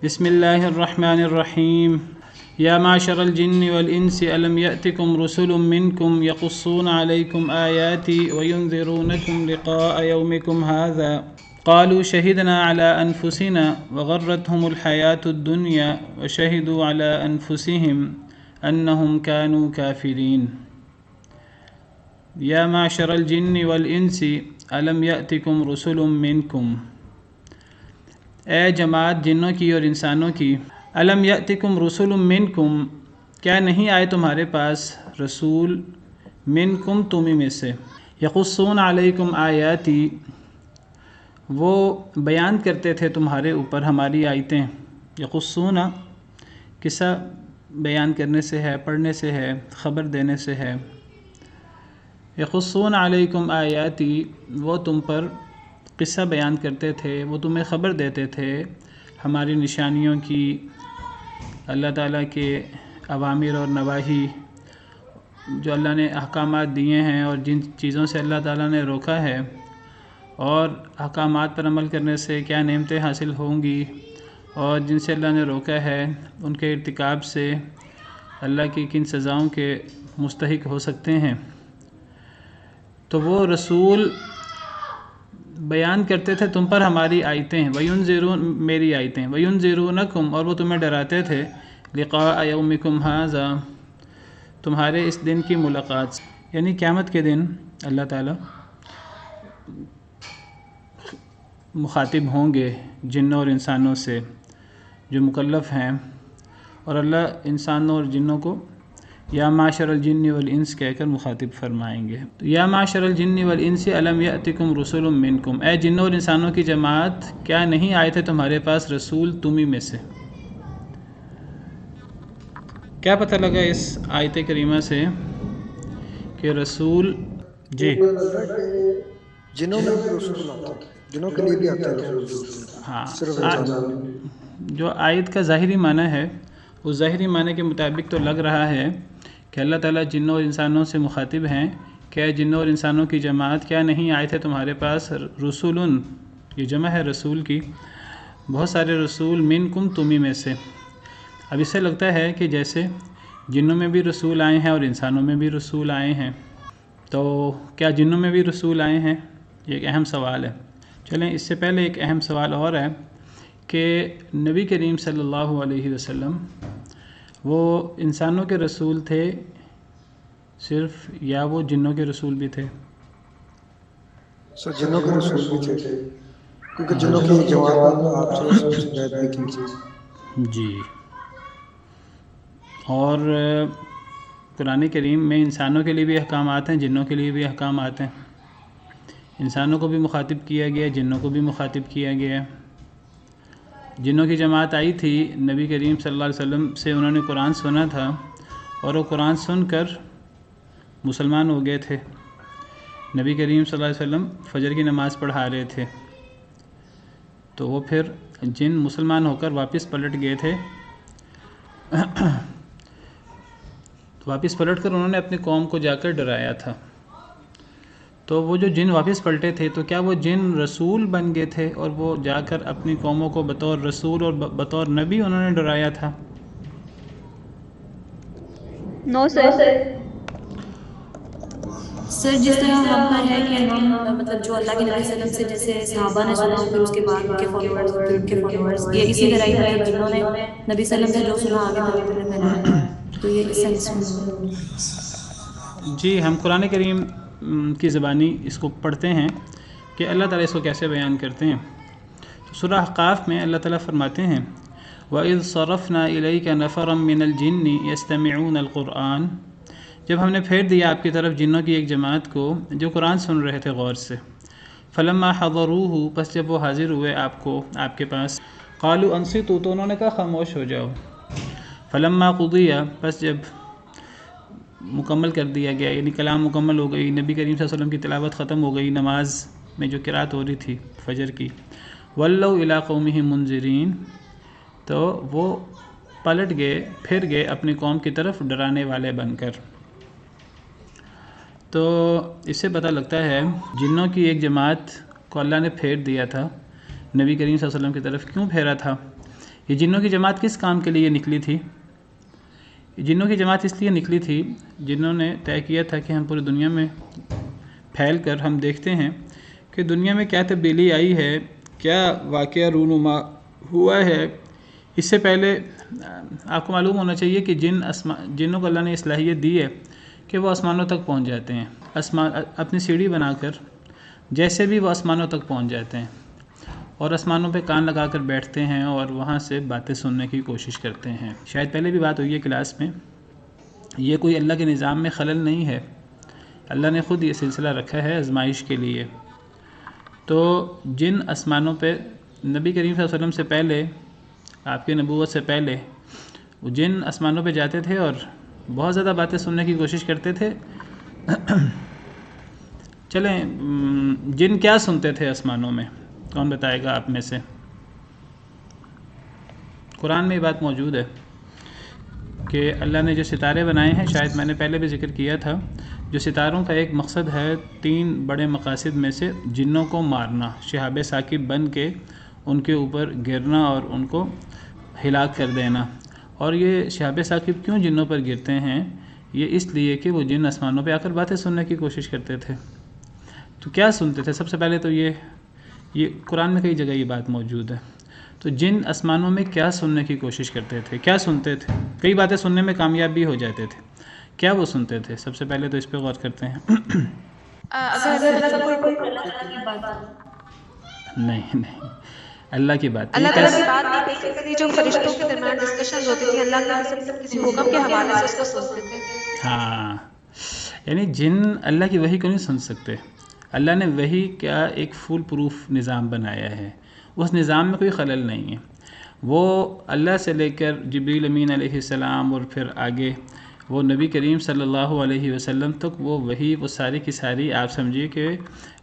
بسم اللہ الرحمن الرحیم یا معشر الجن والانس الم یأتکم رسل منکم یقصون علیکم آیاتی وینذرونکم لقاء یومکم هذا قالوا شہدنا علی انفسنا وغرتهم الحیاة الدنیا وشہدوا علی انفسهم انہم كانوا کافرین یا معشر الجن والانس الم یأتکم رسل منکم، اے جماعت جنوں کی اور انسانوں کی، الم یأتکم رسل منکم، کیا نہیں آئے تمہارے پاس رسول منکم تمہیں میں سے، یقصون علیکم آیاتی، وہ بیان کرتے تھے تمہارے اوپر ہماری آیتیں، یقصون قصہ بیان کرنے سے ہے، پڑھنے سے ہے، خبر دینے سے ہے، یقصون علیکم آیاتی، وہ تم پر قصہ بیان کرتے تھے، وہ تمہیں خبر دیتے تھے ہماری نشانیوں کی، اللہ تعالیٰ کے اوامر اور نواہی، جو اللہ نے احکامات دیے ہیں اور جن چیزوں سے اللہ تعالیٰ نے روکا ہے، اور احکامات پر عمل کرنے سے کیا نعمتیں حاصل ہوں گی، اور جن سے اللہ نے روکا ہے ان کے ارتکاب سے اللہ کی کن سزاؤں کے مستحق ہو سکتے ہیں۔ تو وہ رسول بیان کرتے تھے تم پر ہماری آیتیں، وَيُنذِرُونَ، میری آیتیں، وَيُنذِرُونَكُمْ، اور وہ تمہیں ڈراتے تھے، لقاء یومکم ھذا، تمہارے اس دن کی ملاقات سے، یعنی قیامت کے دن اللہ تعالیٰ مخاطب ہوں گے جنوں اور انسانوں سے جو مکلف ہیں، اور اللہ انسانوں اور جنوں کو یا معشر الجن والانس کہہ کر مخاطب فرمائیں گے۔ یا معشر الجن والانس الم یأتکم رسل منکم، اے جنوں اور انسانوں کی جماعت، کیا نہیں آئے تھے تمہارے پاس رسول تمہیں میں سے۔ کیا پتہ لگا اس آیت کریمہ سے کہ رسول جی جنوں میں بھی رسول آتا ہے، جنوں کے لیے بھی آتا ہے رسول، ہاں، صرف انسان۔ جو آیت کا ظاہری معنی ہے اس ظاہری معنی کے مطابق تو لگ رہا ہے کہ اللہ تعالیٰ جنوں اور انسانوں سے مخاطب ہیں کہ اے جنوں اور انسانوں کی جماعت، کیا نہیں آئے تھے تمہارے پاس رسول، یہ جمع ہے رسول کی، بہت سارے رسول، منکم تمہیں میں سے۔ اب اس سے لگتا ہے کہ جیسے جنوں میں بھی رسول آئے ہیں اور انسانوں میں بھی رسول آئے ہیں، تو کیا جنوں میں بھی رسول آئے ہیں؟ یہ ایک اہم سوال ہے۔ چلیں اس سے پہلے ایک اہم سوال اور ہے کہ نبی کریم صلی اللہ علیہ وسلم وہ انسانوں کے رسول تھے صرف، یا وہ جنوں کے رسول بھی تھے؟ سر جنوں کے رسول بھی تھے، کیونکہ جنوں کی جماعت نے آپ صلی اللہ علیہ وسلم سے بیعت بھی کی تھی۔ جی، اور قرآن کریم میں انسانوں کے لیے بھی احکامات ہیں، جنوں کے لیے بھی احکامات ہیں، انسانوں کو بھی مخاطب کیا گیا، جنوں کو بھی مخاطب کیا گیا۔ جنوں کی جماعت آئی تھی نبی کریم صلی اللہ علیہ وسلم سے، انہوں نے قرآن سنا تھا اور وہ قرآن سن کر مسلمان ہو گئے تھے۔ نبی کریم صلی اللہ علیہ وسلم فجر کی نماز پڑھا رہے تھے تو وہ پھر جن مسلمان ہو کر واپس پلٹ گئے تھے، واپس پلٹ کر انہوں نے اپنی قوم کو جا کر ڈرایا تھا۔ تو وہ جو جن واپس پلٹے تھے تو کیا وہ جن رسول بن گئے تھے اور وہ جا کر اپنی قوموں کو بطور رسول اور بطور نبی انہوں نے ڈرایا تھا؟ نو سر، سر جس طرح ہم پر ہے کہ ہم مطلب جو اللہ کے نبی صلی اللہ علیہ وسلم سے جیسے صحابہ نے سنا، پھر اس کے بعد ان کے فالوورز، پھر ان کے فالوورز، یہ اسی طرح ہی مطلب جنہوں نے نبی صلی اللہ علیہ وسلم سے جو سنا آگے پھر انہیں پھیلایا، تو یہ اس سینس میں۔ جی، ہم قرآن کریم کی زبانی اس کو پڑھتے ہیں کہ اللہ تعالیٰ اس کو کیسے بیان کرتے ہیں۔ تو سورہ احقاف میں اللہ تعالیٰ فرماتے ہیں وَإِذْ صَرَفْنَا إِلَيْكَ نَفَرًا مِّنَ الْجِنِّ يَسْتَمِعُونَ الْقُرْآنَ، جب ہم نے پھیر دیا آپ کی طرف جنوں کی ایک جماعت کو جو قرآن سن رہے تھے غور سے، فَلَمَّا حَضَرُوهُ، پس جب وہ حاضر ہوئے آپ کو، آپ کے پاس، قَالُوا أَنصِتُوا، تو انہوں نے کہا خاموش ہو جاؤ، فَلَمَّا قُضِيَ، پس جب مکمل کر دیا گیا، یعنی کلام مکمل ہو گئی، نبی کریم صلی اللہ علیہ وسلم کی تلاوت ختم ہو گئی، نماز میں جو قرات ہو رہی تھی فجر کی، وَلَّوْا إِلَىٰ قَوْمِهِم مُنذِرِينَ، تو وہ پلٹ گئے، پھر گئے اپنی قوم کی طرف ڈرانے والے بن کر۔ تو اس سے پتہ لگتا ہے جنوں کی ایک جماعت کو اللہ نے پھیر دیا تھا، نبی کریم صلی اللہ علیہ وسلم کی طرف کیوں پھیرا تھا؟ یہ جنوں کی جماعت کس کام کے لیے نکلی تھی؟ جنوں کی جماعت اس لیے نکلی تھی جنہوں نے طے کیا تھا کہ ہم پوری دنیا میں پھیل کر ہم دیکھتے ہیں کہ دنیا میں کیا تبدیلی آئی ہے، کیا واقعہ رونما ہوا ہے۔ اس سے پہلے آپ کو معلوم ہونا چاہیے کہ جنوں کو اللہ نے صلاحیت دی ہے کہ وہ آسمانوں تک پہنچ جاتے ہیں، اپنی سیڑھی بنا کر جیسے بھی وہ آسمانوں تک پہنچ جاتے ہیں اور آسمانوں پہ کان لگا کر بیٹھتے ہیں اور وہاں سے باتیں سننے کی کوشش کرتے ہیں۔ شاید پہلے بھی بات ہوئی ہے کلاس میں، یہ کوئی اللہ کے نظام میں خلل نہیں ہے، اللہ نے خود یہ سلسلہ رکھا ہے آزمائش کے لیے۔ تو جن آسمانوں پہ نبی کریم صلی اللہ علیہ وسلم سے پہلے، آپ کی نبوت سے پہلے، وہ جن آسمانوں پہ جاتے تھے اور بہت زیادہ باتیں سننے کی کوشش کرتے تھے۔ چلیں جن کیا سنتے تھے آسمانوں میں، کون بتائے گا آپ میں سے؟ قرآن میں یہ بات موجود ہے کہ اللہ نے جو ستارے بنائے ہیں، شاید میں نے پہلے بھی ذکر کیا تھا، جو ستاروں کا ایک مقصد ہے، 3 بڑے مقاصد میں سے جنوں کو مارنا، شہاب ثاقب بن کے ان کے اوپر گرنا اور ان کو ہلاک کر دینا۔ اور یہ شہاب ثاقب کیوں جنوں پر گرتے ہیں؟ یہ اس لیے کہ وہ جن آسمانوں پہ آ کر باتیں سننے کی کوشش کرتے تھے۔ تو کیا سنتے تھے؟ سب سے پہلے تو یہ قرآن میں کئی جگہ یہ بات موجود ہے۔ تو جن آسمانوں میں کیا سننے کی کوشش کرتے تھے، کیا سنتے تھے؟ کئی باتیں سننے میں کامیاب بھی ہو جاتے تھے، کیا وہ سنتے تھے؟ سب سے پہلے تو اس پہ غور کرتے ہیں۔ نہیں اللہ کی بات، اللہ تعالیٰ کی بات نہیں، بیسیکلی جو فرشتوں کے درمیان ڈسکشن ہوتی تھی، اللہ کی قسم سے کسی حکم کے حوالے سے اس کو سنتے تھے۔ ہاں، یعنی جن اللہ کی وحی کو نہیں سن سکتے۔ اللہ نے وحی کا ایک فول پروف نظام بنایا ہے، اس نظام میں کوئی خلل نہیں ہے۔ وہ اللہ سے لے کر جبریل امین علیہ السلام اور پھر آگے وہ نبی کریم صلی اللہ علیہ وسلم تک وہ وحی، وہ ساری کی ساری آپ سمجھیے کہ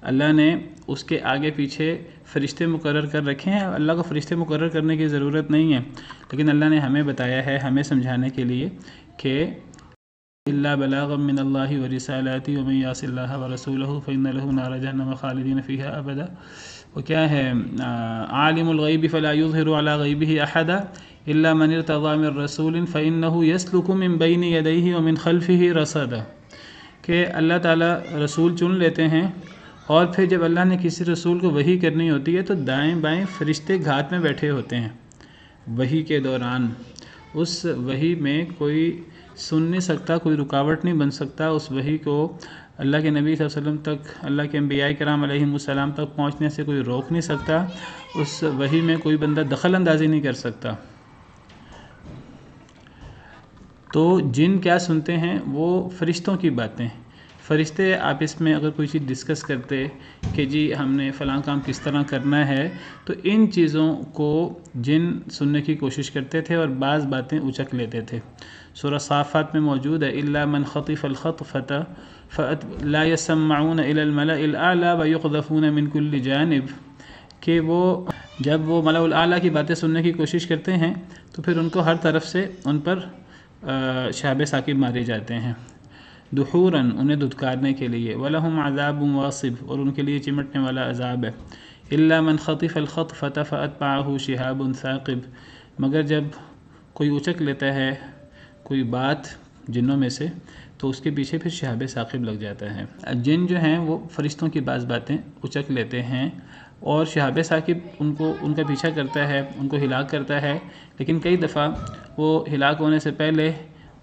اللہ نے اس کے آگے پیچھے فرشتے مقرر کر رکھے ہیں۔ اللہ کو فرشتے مقرر کرنے کی ضرورت نہیں ہے، لیکن اللہ نے ہمیں بتایا ہے، ہمیں سمجھانے کے لیے کہ اللہ بلاغ من اللہ ورسالاتہ ومن یعص اللہ ورسولہ فإن له نار جہنم خالدین فیہا ابدا۔ وہ کیا ہے؟ عالم الغیب فلا یظہر علی غیبہ احدا الا من ارتضی من رسول فإنہ یسلک من بین یدیہ ومن خلفہ رصدا، کہ اللہ تعالیٰ رسول چن لیتے ہیں اور پھر جب اللہ نے کسی رسول کو وحی کرنی ہوتی ہے تو دائیں بائیں فرشتے گھات میں بیٹھے ہوتے ہیں وحی کے دوران۔ اس وحی میں کوئی سن نہیں سکتا، کوئی رکاوٹ نہیں بن سکتا، اس وحی کو اللہ کے نبی صلی اللہ علیہ وسلم تک، اللہ کے انبیاء کرام علیہم السلام تک پہنچنے سے کوئی روک نہیں سکتا، اس وحی میں کوئی بندہ دخل اندازی نہیں کر سکتا۔ تو جن کیا سنتے ہیں؟ وہ فرشتوں کی باتیں۔ فرشتے آپس میں اگر کوئی چیز ڈسکس کرتے کہ جی ہم نے فلاں کام کس طرح کرنا ہے، تو ان چیزوں کو جن سننے کی کوشش کرتے تھے اور بعض باتیں اچک لیتے تھے۔ سورہ صافات میں موجود ہے الا من خطف الخطفة لا يسمعون الى الملأ الاعلى ويقذفون من كل جانب، کہ وہ جب وہ ملأ الاعلیٰ کی باتیں سننے کی کوشش کرتے ہیں تو پھر ان کو ہر طرف سے ان پر شہاب ثاقب مارے جاتے ہیں، دحوراً انہیں دھتکارنے کے لیے، وَلَهُمْ عَذَابٌ وَاصِبٌ، اور ان کے لیے چمٹنے والا عذاب ہے۔ إِلَّا مَنْ خَطِفَ الْخَطْفَةَ فَأَتْبَعَهُ شِهَابٌ ثَاقِبٌ، مگر جب کوئی اچک لیتا ہے کوئی بات جنوں میں سے تو اس کے پیچھے پھر شہاب ثاقب لگ جاتا ہے۔ جن جو ہیں وہ فرشتوں کی بعض باتیں اچک لیتے ہیں اور شہاب ثاقب ان کا پیچھا کرتا ہے، ان کو ہلاک کرتا ہے، لیکن کئی دفعہ وہ ہلاک ہونے سے پہلے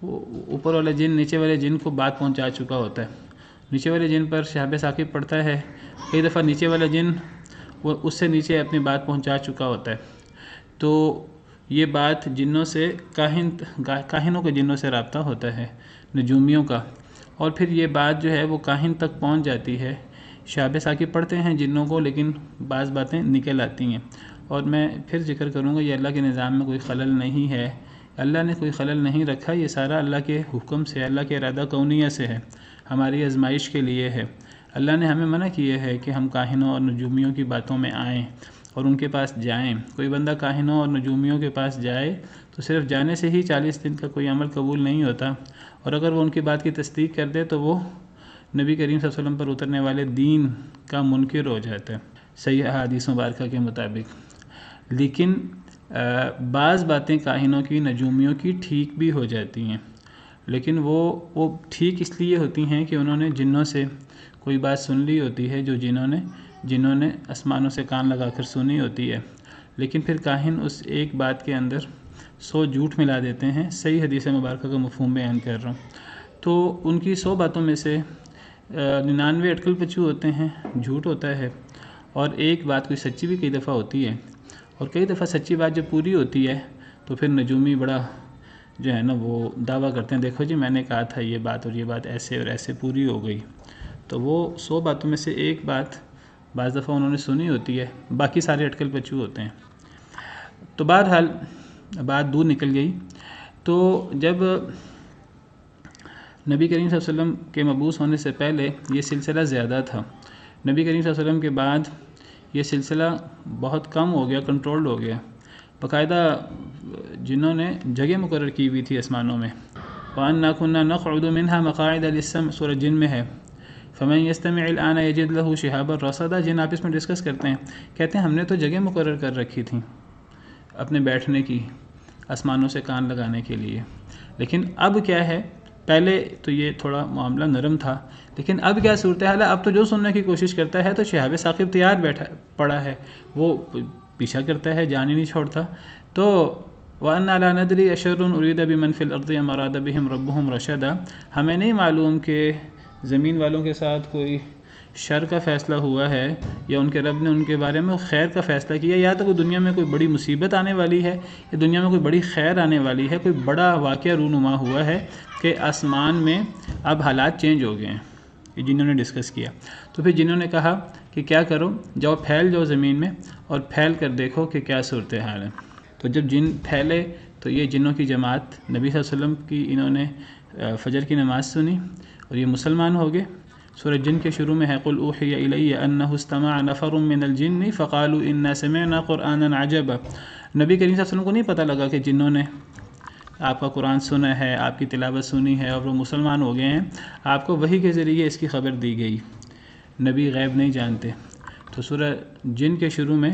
وہ اوپر والا جن نیچے والے جن کو بات پہنچا چکا ہوتا ہے، نیچے والے جن پر شہاب ثاقب پڑتا ہے، کئی دفعہ نیچے والا جن وہ اس سے نیچے اپنی بات پہنچا چکا ہوتا ہے۔ تو یہ بات جنوں سے کاہنوں کے جنوں سے رابطہ ہوتا ہے، نجومیوں کا، اور پھر یہ بات جو ہے وہ کاہن تک پہنچ جاتی ہے۔ شہاب ثاقب پڑھتے ہیں جنوں کو، لیکن بعض باتیں نکل آتی ہیں۔ اور میں پھر ذکر کروں گا یہ اللہ کے نظام میں کوئی خلل نہیں ہے، اللہ نے کوئی خلل نہیں رکھا، یہ سارا اللہ کے حکم سے، اللہ کے ارادہ کونیہ سے ہے، ہماری آزمائش کے لیے ہے۔ اللہ نے ہمیں منع کیا ہے کہ ہم کاہنوں اور نجومیوں کی باتوں میں آئیں اور ان کے پاس جائیں۔ کوئی بندہ کاہنوں اور نجومیوں کے پاس جائے تو صرف جانے سے ہی 40 دن کا کوئی عمل قبول نہیں ہوتا، اور اگر وہ ان کی بات کی تصدیق کر دے تو وہ نبی کریم صلی اللہ علیہ وسلم پر اترنے والے دین کا منکر ہو جاتا ہے، صحیح احادیث مبارکہ کے مطابق۔ لیکن بعض باتیں کاہنوں کی نجومیوں کی ٹھیک بھی ہو جاتی ہیں، لیکن وہ ٹھیک اس لیے ہوتی ہیں کہ انہوں نے جنوں سے کوئی بات سن لی ہوتی ہے، جو جنہوں نے آسمانوں سے کان لگا کر سنی ہوتی ہے، لیکن پھر کاہن اس ایک بات کے اندر 100 جھوٹ ملا دیتے ہیں۔ صحیح حدیث مبارکہ کا مفہوم بیان کر رہا ہوں۔ تو ان کی 100 باتوں میں سے 99 اٹکل پچو ہوتے ہیں، جھوٹ ہوتا ہے، اور ایک بات کوئی سچی بھی کئی دفعہ ہوتی ہے، اور کئی دفعہ سچی بات جب پوری ہوتی ہے تو پھر نجومی بڑا جو ہے نا وہ دعویٰ کرتے ہیں، دیکھو جی میں نے کہا تھا یہ بات اور یہ بات ایسے اور ایسے پوری ہو گئی۔ تو وہ 100 باتوں میں سے ایک بات بعض دفعہ انہوں نے سنی ہوتی ہے، باقی سارے اٹکل پچو ہوتے ہیں۔ تو بہرحال بات دور نکل گئی۔ تو جب نبی کریم صلی اللہ علیہ وسلم کے مبعوث ہونے سے پہلے یہ سلسلہ زیادہ تھا، نبی کریم صلی اللہ علیہ وسلم کے بعد یہ سلسلہ بہت کم ہو گیا، کنٹرولڈ ہو گیا۔ باقاعدہ جنہوں نے جگہ مقرر کی ہوئی تھی آسمانوں میں، وَأَنَّا كُنَّا نَقْعُدُ مِنْهَا مَقَاعِدَ لِلسَّمْعِ، سورہ جن میں ہے، فَمَنْ يَسْتَمِعِ الْآنَ يَجِدْ لَهُ شِهَابًا رَصَدًا۔ جن آپ اس میں ڈسکس کرتے ہیں، کہتے ہیں ہم نے تو جگہ مقرر کر رکھی تھیں اپنے بیٹھنے کی، آسمانوں سے کان لگانے کے لیے، لیکن اب کیا ہے، پہلے تو یہ تھوڑا معاملہ نرم تھا، لیکن اب کیا صورتحال ہے، اب تو جو سننے کی کوشش کرتا ہے تو شہاب ثاقب تیار پڑا ہے، وہ پیچھا کرتا ہے، جان ہی نہیں چھوڑتا۔ تو وَأَنَّا لَا نَدْرِي أَشَرٌ أُرِيدَ بِمَنْ فِي الْأَرْضِ أَمْ أَرَادَ بِهِمْ رَبُّهُمْ رَشَدًا، ہمیں نہیں معلوم کہ زمین والوں کے ساتھ کوئی شر کا فیصلہ ہوا ہے یا ان کے رب نے ان کے بارے میں خیر کا فیصلہ کیا، یا تو کوئی دنیا میں کوئی بڑی مصیبت آنے والی ہے یا دنیا میں کوئی بڑی خیر آنے والی ہے، کوئی بڑا واقعہ رونما ہوا ہے کہ آسمان میں اب حالات چینج ہو گئے ہیں، یہ جنہوں نے ڈسکس کیا۔ تو پھر جنہوں نے کہا کہ کیا کرو، جاؤ پھیل جاؤ زمین میں اور پھیل کر دیکھو کہ کیا صورتحال ہے۔ تو جب جن پھیلے تو یہ جنوں کی جماعت نبی صلی اللہ علیہ وسلم کی انہوں نے فجر کی نماز سنی اور یہ مسلمان ہو گئے۔ سورہ جن کے شروع میں ہے قُلْ أُوحِيَ إِلَيَّ أَنَّهُ اسْتَمَعَ نَفَرٌ مِّنَ الْجِنِّ فَقَالُوا إِنَّا سَمِعْنَا قُرْآنًا عَجَبًا۔ نبی کریم صلی اللہ علیہ وسلم کو نہیں پتہ لگا کہ جنوں نے آپ کا قرآن سنا ہے، آپ کی تلاوت سنی ہے اور وہ مسلمان ہو گئے ہیں، آپ کو وحی کے ذریعے اس کی خبر دی گئی، نبی غیب نہیں جانتے۔ تو سورہ جن کے شروع میں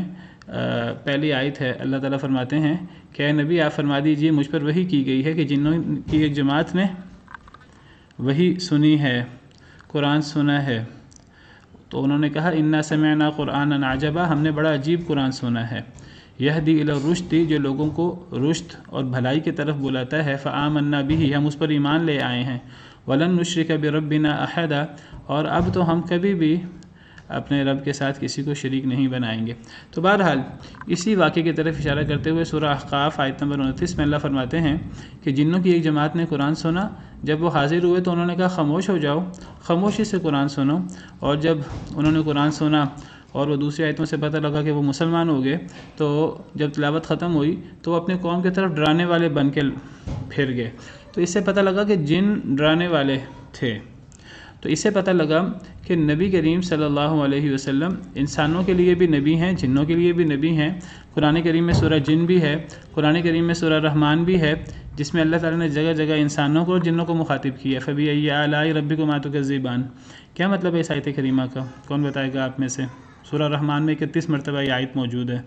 پہلی آیت ہے، اللہ تعالیٰ فرماتے ہیں کہ اے نبی آپ فرما دیجئے مجھ پر وحی کی گئی ہے کہ جنوں کی ایک جماعت نے وحی سنی ہے، قرآن سنا ہے۔ تو انہوں نے کہا انا سمعنا قرآنا عجبا، ہم نے بڑا عجیب قرآن سنا ہے، یہدی الی الرشد، جو لوگوں کو رشد اور بھلائی کی طرف بلاتا ہے، فآمنا بہ، ہم اس پر ایمان لے آئے ہیں، ولن نشرک بربنا احدا، اور اب تو ہم کبھی بھی اپنے رب کے ساتھ کسی کو شریک نہیں بنائیں گے۔ تو بہرحال اسی واقعے کی طرف اشارہ کرتے ہوئے سورہ احقاف آیت نمبر 29 میں اللہ فرماتے ہیں کہ جنوں کی ایک جماعت نے قرآن سنا، جب وہ حاضر ہوئے تو انہوں نے کہا خاموش ہو جاؤ، خاموشی سے قرآن سنو، اور جب انہوں نے قرآن سنا اور وہ دوسری آیتوں سے پتہ لگا کہ وہ مسلمان ہو گئے، تو جب تلاوت ختم ہوئی تو وہ اپنے قوم کی طرف ڈرانے والے بن کے پھر گئے۔ تو اس سے پتہ لگا کہ جن ڈرانے والے تھے۔ تو اس سے پتہ لگا کہ نبی کریم صلی اللہ علیہ وسلم انسانوں کے لیے بھی نبی ہیں، جنوں کے لیے بھی نبی ہیں۔ قرآن کریم میں سورہ جن بھی ہے، قرآن کریم میں سورہ رحمان بھی ہے، جس میں اللہ تعالیٰ نے جگہ جگہ انسانوں کو اور جنوں کو مخاطب کیا ہے۔ فَبِأَيِّ آلَاءِ رَبِّكُمَا تُكَذِّبَانِ، کیا مطلب ہے اس آیت کریمہ کا؟ کون بتائے گا آپ میں سے؟ سورہ رحمان میں 31 مرتبہ یہ آیت موجود ہے۔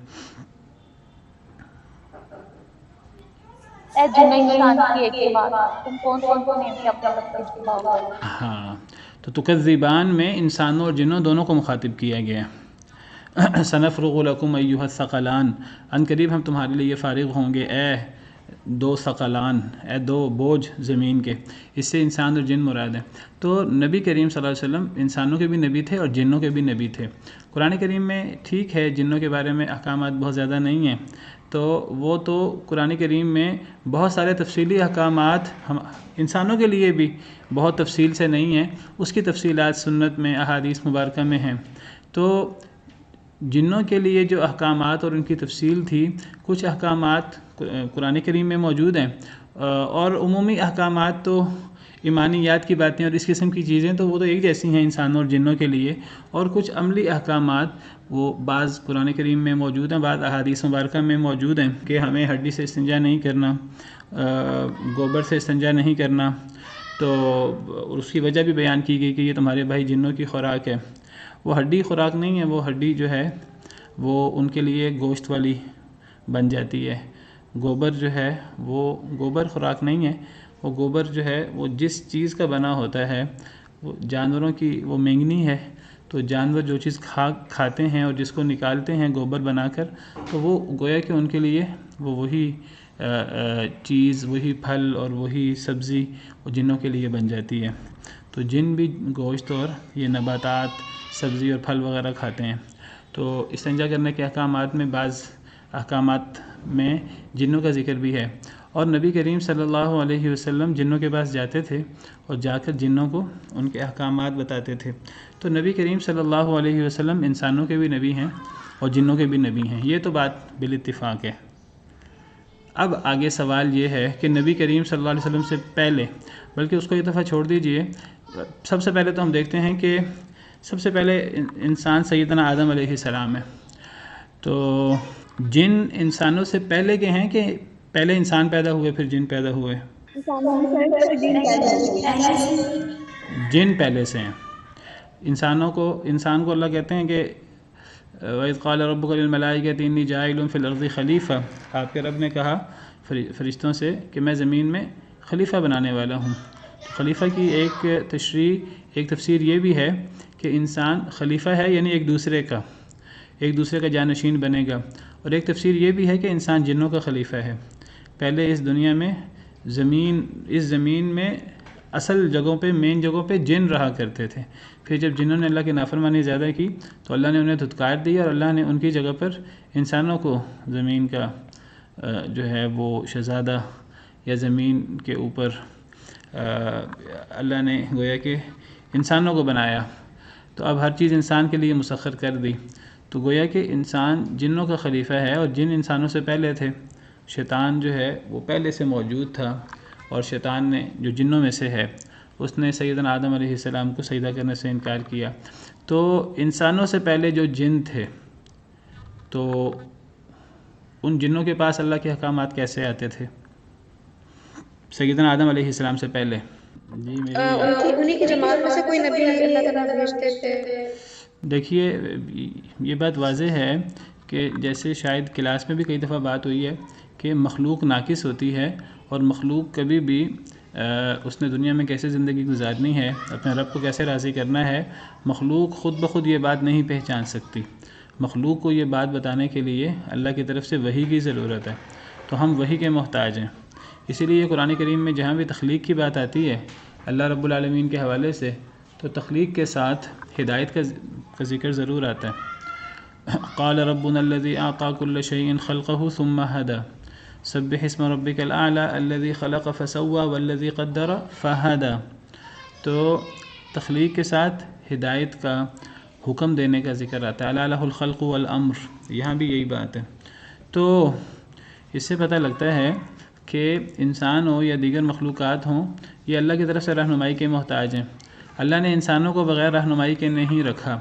اے جن انسان کی ایک بات، تم کون کون کو نعمتیں اپنے رب سے چھپاؤ گے؟ ہاں، تو تکذبان میں انسانوں اور جنوں دونوں کو مخاطب کیا گیا ہے۔ سنفرغ لکم ایھا الثقلان، ان قریب ہم تمہارے لیے فارغ ہوں گے اے دو ثقلان، اے دو بوجھ زمین کے، اس سے انسان اور جن مراد ہیں۔ تو نبی کریم صلی اللہ علیہ وسلم انسانوں کے بھی نبی تھے اور جنوں کے بھی نبی تھے۔ قرآن کریم میں ٹھیک ہے جنوں کے بارے میں احکامات بہت زیادہ نہیں ہیں، تو وہ تو قرآن کریم میں بہت سارے تفصیلی احکامات انسانوں کے لیے بھی بہت تفصیل سے نہیں ہیں، اس کی تفصیلات سنت میں احادیث مبارکہ میں ہیں۔ تو جنوں کے لیے جو احکامات اور ان کی تفصیل تھی، کچھ احکامات قرآن کریم میں موجود ہیں، اور عمومی احکامات تو ایمانیات کی باتیں اور اس قسم کی چیزیں تو وہ تو ایک جیسی ہیں انسانوں اور جنوں کے لیے، اور کچھ عملی احکامات وہ بعض قرآن کریم میں موجود ہیں، بعض احادیث مبارکہ میں موجود ہیں کہ ہمیں ہڈی سے استنجا نہیں کرنا، گوبر سے استنجا نہیں کرنا، تو اس کی وجہ بھی بیان کی گئی کہ یہ تمہارے بھائی جنوں کی خوراک ہے۔ وہ ہڈی خوراک نہیں ہے، وہ ہڈی جو ہے وہ ان کے لیے گوشت والی بن جاتی ہے۔ گوبر جو ہے وہ گوبر خوراک نہیں ہے، وہ گوبر جو ہے وہ جس چیز کا بنا ہوتا ہے، وہ جانوروں کی وہ مینگنی ہے، تو جانور جو چیز کھاتے ہیں اور جس کو نکالتے ہیں گوبر بنا کر، تو وہ گویا کہ ان کے لیے وہ وہی چیز، وہی پھل اور وہی سبزی وہ جنوں کے لیے بن جاتی ہے۔ تو جن بھی گوشت اور یہ نباتات، سبزی اور پھل وغیرہ کھاتے ہیں۔ تو استنجا کرنے کے احکامات میں بعض احکامات میں جنوں کا ذکر بھی ہے، اور نبی کریم صلی اللہ علیہ وسلم جنوں کے پاس جاتے تھے اور جا کر جنوں کو ان کے احکامات بتاتے تھے۔ تو نبی کریم صلی اللہ علیہ وسلم انسانوں کے بھی نبی ہیں اور جنوں کے بھی نبی ہیں، یہ تو بات بالاتفاق ہے۔ اب آگے سوال یہ ہے کہ نبی کریم صلی اللہ علیہ وسلم سے پہلے، بلکہ اس کو ایک دفعہ چھوڑ دیجئے، سب سے پہلے تو ہم دیکھتے ہیں کہ سب سے پہلے انسان سیدنا آدم علیہ السلام ہے۔ تو جن انسانوں سے پہلے کے ہیں کہ پہلے انسان پیدا ہوئے پھر جن پیدا ہوئے؟ جن پہلے سے ہیں۔ انسان کو اللہ کہتے ہیں کہ وَإِذْ قَالَ رَبُّكَ لِلْمَلَائِكَةِ إِنِّي جَاعِلٌ فِي الْأَرْضِ خَلِيفَةً، آپ کے رب نے کہا فرشتوں سے کہ میں زمین میں خلیفہ بنانے والا ہوں۔ خلیفہ کی ایک تفسیر یہ بھی ہے کہ انسان خلیفہ ہے، یعنی ایک دوسرے کا جانشین بنے گا، اور ایک تفسیر یہ بھی ہے کہ انسان جنوں کا خلیفہ ہے۔ پہلے اس دنیا میں اس زمین میں اصل جگہوں پہ، مین جگہوں پہ جن رہا کرتے تھے، پھر جب جنوں نے اللہ کی نافرمانی زیادہ کی تو اللہ نے انہیں دھتکار دی، اور اللہ نے ان کی جگہ پر انسانوں کو زمین کا جو ہے وہ شہزادہ یا زمین کے اوپر اللہ نے گویا کہ انسانوں کو بنایا، تو اب ہر چیز انسان کے لیے مسخر کر دی۔ تو گویا کہ انسان جنوں کا خلیفہ ہے، اور جن انسانوں سے پہلے تھے۔ شیطان جو ہے وہ پہلے سے موجود تھا، اور شیطان نے جو جنوں میں سے ہے اس نے سیدنا آدم علیہ السلام کو سجدہ کرنے سے انکار کیا۔ تو انسانوں سے پہلے جو جن تھے، تو ان جنوں کے پاس اللہ کے احکامات کیسے آتے تھے سیدنا آدم علیہ السلام سے پہلے؟ جی انہی کی جماعت میں سے کوئی نبی اللہ تعالیٰ بھیجتے تھے۔ دیکھیے یہ بات واضح ہے کہ جیسے شاید کلاس میں بھی کئی دفعہ بات ہوئی ہے کہ مخلوق ناقص ہوتی ہے، اور مخلوق کبھی بھی اس نے دنیا میں کیسے زندگی گزارنی ہے، اپنے رب کو کیسے راضی کرنا ہے، مخلوق خود بخود یہ بات نہیں پہچان سکتی۔ مخلوق کو یہ بات بتانے کے لیے اللہ کی طرف سے وحی کی ضرورت ہے، تو ہم وحی کے محتاج ہیں۔ اسی لیے قرآن کریم میں جہاں بھی تخلیق کی بات آتی ہے اللہ رب العالمین کے حوالے سے، تو تخلیق کے ساتھ ہدایت کا ذکر ضرور آتا ہے۔ قال ربنا الذي اعطى كل شيء خلقه ثم هدى سبح اسم ربك الاعلى الذي خلق فسوى والذي قدر فهدى۔ تو تخلیق کے ساتھ ہدایت کا حکم دینے کا ذکر آتا ہے، الا له الخلق والامر، یہاں بھی یہی بات ہے۔ تو اس سے پتہ لگتا ہے کہ انسان ہو یا دیگر مخلوقات ہوں، یہ اللہ کی طرف سے رہنمائی کے محتاج ہیں۔ اللہ نے انسانوں کو بغیر رہنمائی کے نہیں رکھا،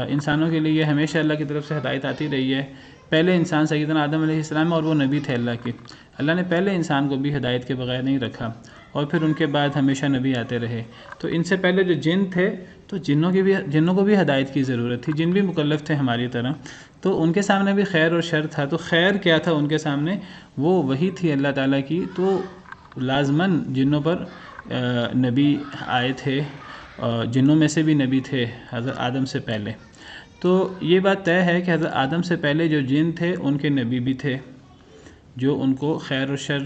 انسانوں کے لیے ہمیشہ اللہ کی طرف سے ہدایت آتی رہی ہے۔ پہلے انسان سیدنا آدم علیہ السلام اور وہ نبی تھے اللہ کے، اللہ نے پہلے انسان کو بھی ہدایت کے بغیر نہیں رکھا، اور پھر ان کے بعد ہمیشہ نبی آتے رہے۔ تو ان سے پہلے جو جن تھے، تو جنوں کو بھی ہدایت کی ضرورت تھی، جن بھی مکلف تھے ہماری طرح، تو ان کے سامنے بھی خیر اور شر تھا۔ تو خیر کیا تھا ان کے سامنے؟ وہ وہی تھی اللہ تعالیٰ کی، تو لازماً جنوں پر نبی آئے تھے، جنوں میں سے بھی نبی تھے حضرت آدم سے پہلے۔ تو یہ بات طے ہے کہ حضرت آدم سے پہلے جو جن تھے ان کے نبی بھی تھے، جو ان کو خیر و شر